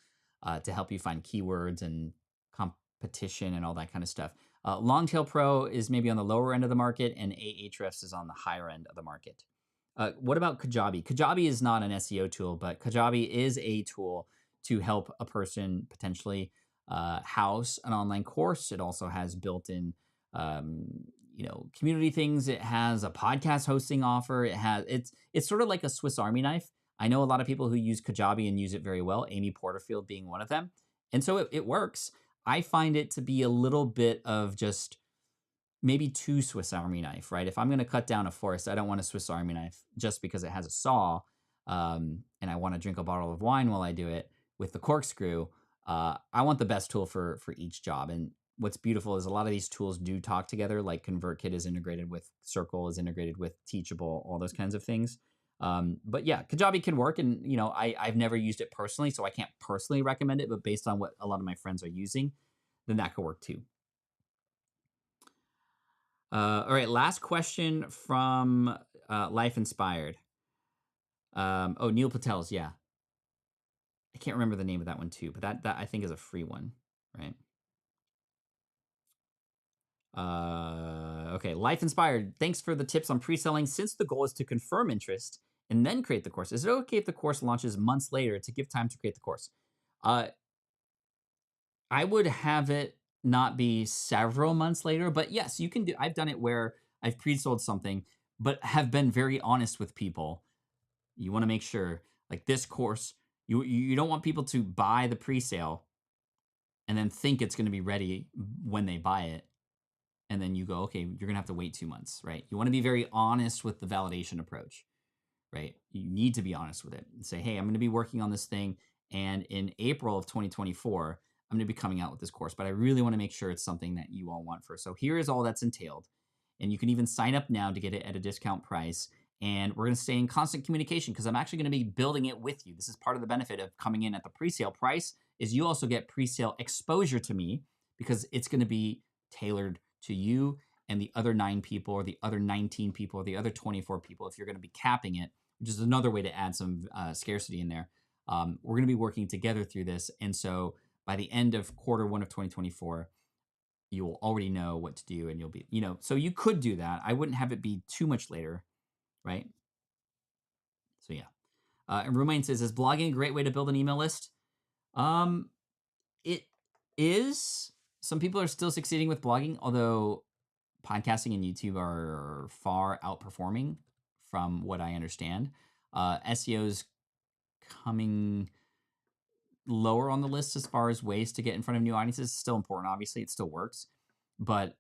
to help you find keywords and competition and all that kind of stuff. Longtail Pro is maybe on the lower end of the market, and Ahrefs is on the higher end of the market. What about Kajabi? Kajabi is not an SEO tool, but Kajabi is a tool to help a person potentially house an online course. It also has built-in community things. It has a podcast hosting offer. It's sort of like a Swiss Army knife. I know a lot of people who use Kajabi and use it very well, Amy Porterfield being one of them. And so it works. I find it to be a little bit of just maybe too Swiss Army knife, right? If I'm going to cut down a forest, I don't want a Swiss Army knife just because it has a saw and I want to drink a bottle of wine while I do it with the corkscrew. I want the best tool for each job. And what's beautiful is a lot of these tools do talk together, like ConvertKit is integrated with Circle, is integrated with Teachable, all those kinds of things. But yeah, Kajabi can work. And, I've never used it personally, so I can't personally recommend it. But based on what a lot of my friends are using, then that could work too. All right, last question from Life Inspired. Neil Patel's, yeah. I can't remember the name of that one too, but that I think is a free one, right? Okay, Life Inspired. Thanks for the tips on pre-selling. Since the goal is to confirm interest and then create the course, is it okay if the course launches months later to give time to create the course? I would have it not be several months later, but yes, you can do. I've done it where I've pre-sold something, but have been very honest with people. You want to make sure, like this course, you don't want people to buy the pre-sale and then think it's going to be ready when they buy it. And then you go, okay, you're going to have to wait 2 months, right? You want to be very honest with the validation approach, right? You need to be honest with it and say, hey, I'm going to be working on this thing. And in April of 2024, I'm going to be coming out with this course, but I really want to make sure it's something that you all want first. So here is all that's entailed. And you can even sign up now to get it at a discount price. And we're going to stay in constant communication because I'm actually going to be building it with you. This is part of the benefit of coming in at the pre-sale price is you also get pre-sale exposure to me because it's going to be tailored to you and the other 9 people or the other 19 people or the other 24 people if you're going to be capping it, which is another way to add some scarcity in there. We're going to be working together through this. And so by the end of Q1 of 2024, you'll already know what to do and you'll be, so you could do that. I wouldn't have it be too much later, right? So yeah. And Romain says, is blogging a great way to build an email list? Um, it is. Some people are still succeeding with blogging, although podcasting and YouTube are far outperforming from what I understand. SEO's coming lower on the list as far as ways to get in front of new audiences. It's still important. Obviously, it still works. But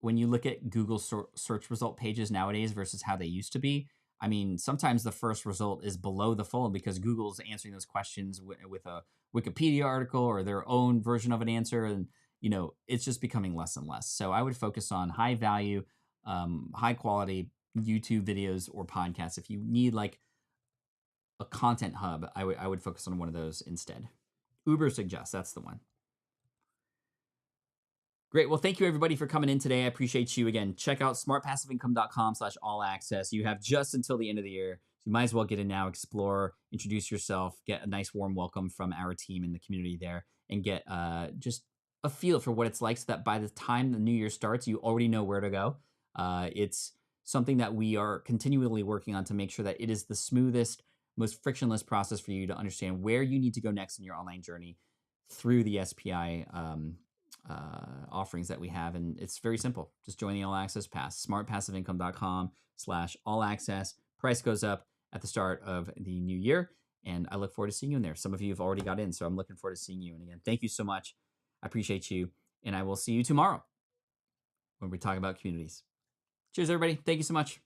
when you look at Google search result pages nowadays versus how they used to be, I mean, sometimes the first result is below the fold because Google's answering those questions with a Wikipedia article or their own version of an answer. And, it's just becoming less and less. So I would focus on high value, high quality YouTube videos or podcasts. If you need like a content hub, I would focus on one of those instead. Uber suggests that's the one. Great. Well, thank you everybody for coming in today. I appreciate you. Again, check out smartpassiveincome.com/all access. You have just until the end of the year. So you might as well get in now, explore, introduce yourself, get a nice warm welcome from our team in the community there, and get just a feel for what it's like so that by the time the new year starts, you already know where to go. It's something that we are continually working on to make sure that it is the smoothest, most frictionless process for you to understand where you need to go next in your online journey through the SPI offerings that we have. And it's very simple. Just join the All Access Pass, smartpassiveincome.com/all access. Price goes up at the start of the new year. And I look forward to seeing you in there. Some of you have already got in, so I'm looking forward to seeing you. And again, thank you so much. I appreciate you. And I will see you tomorrow when we talk about communities. Cheers, everybody. Thank you so much.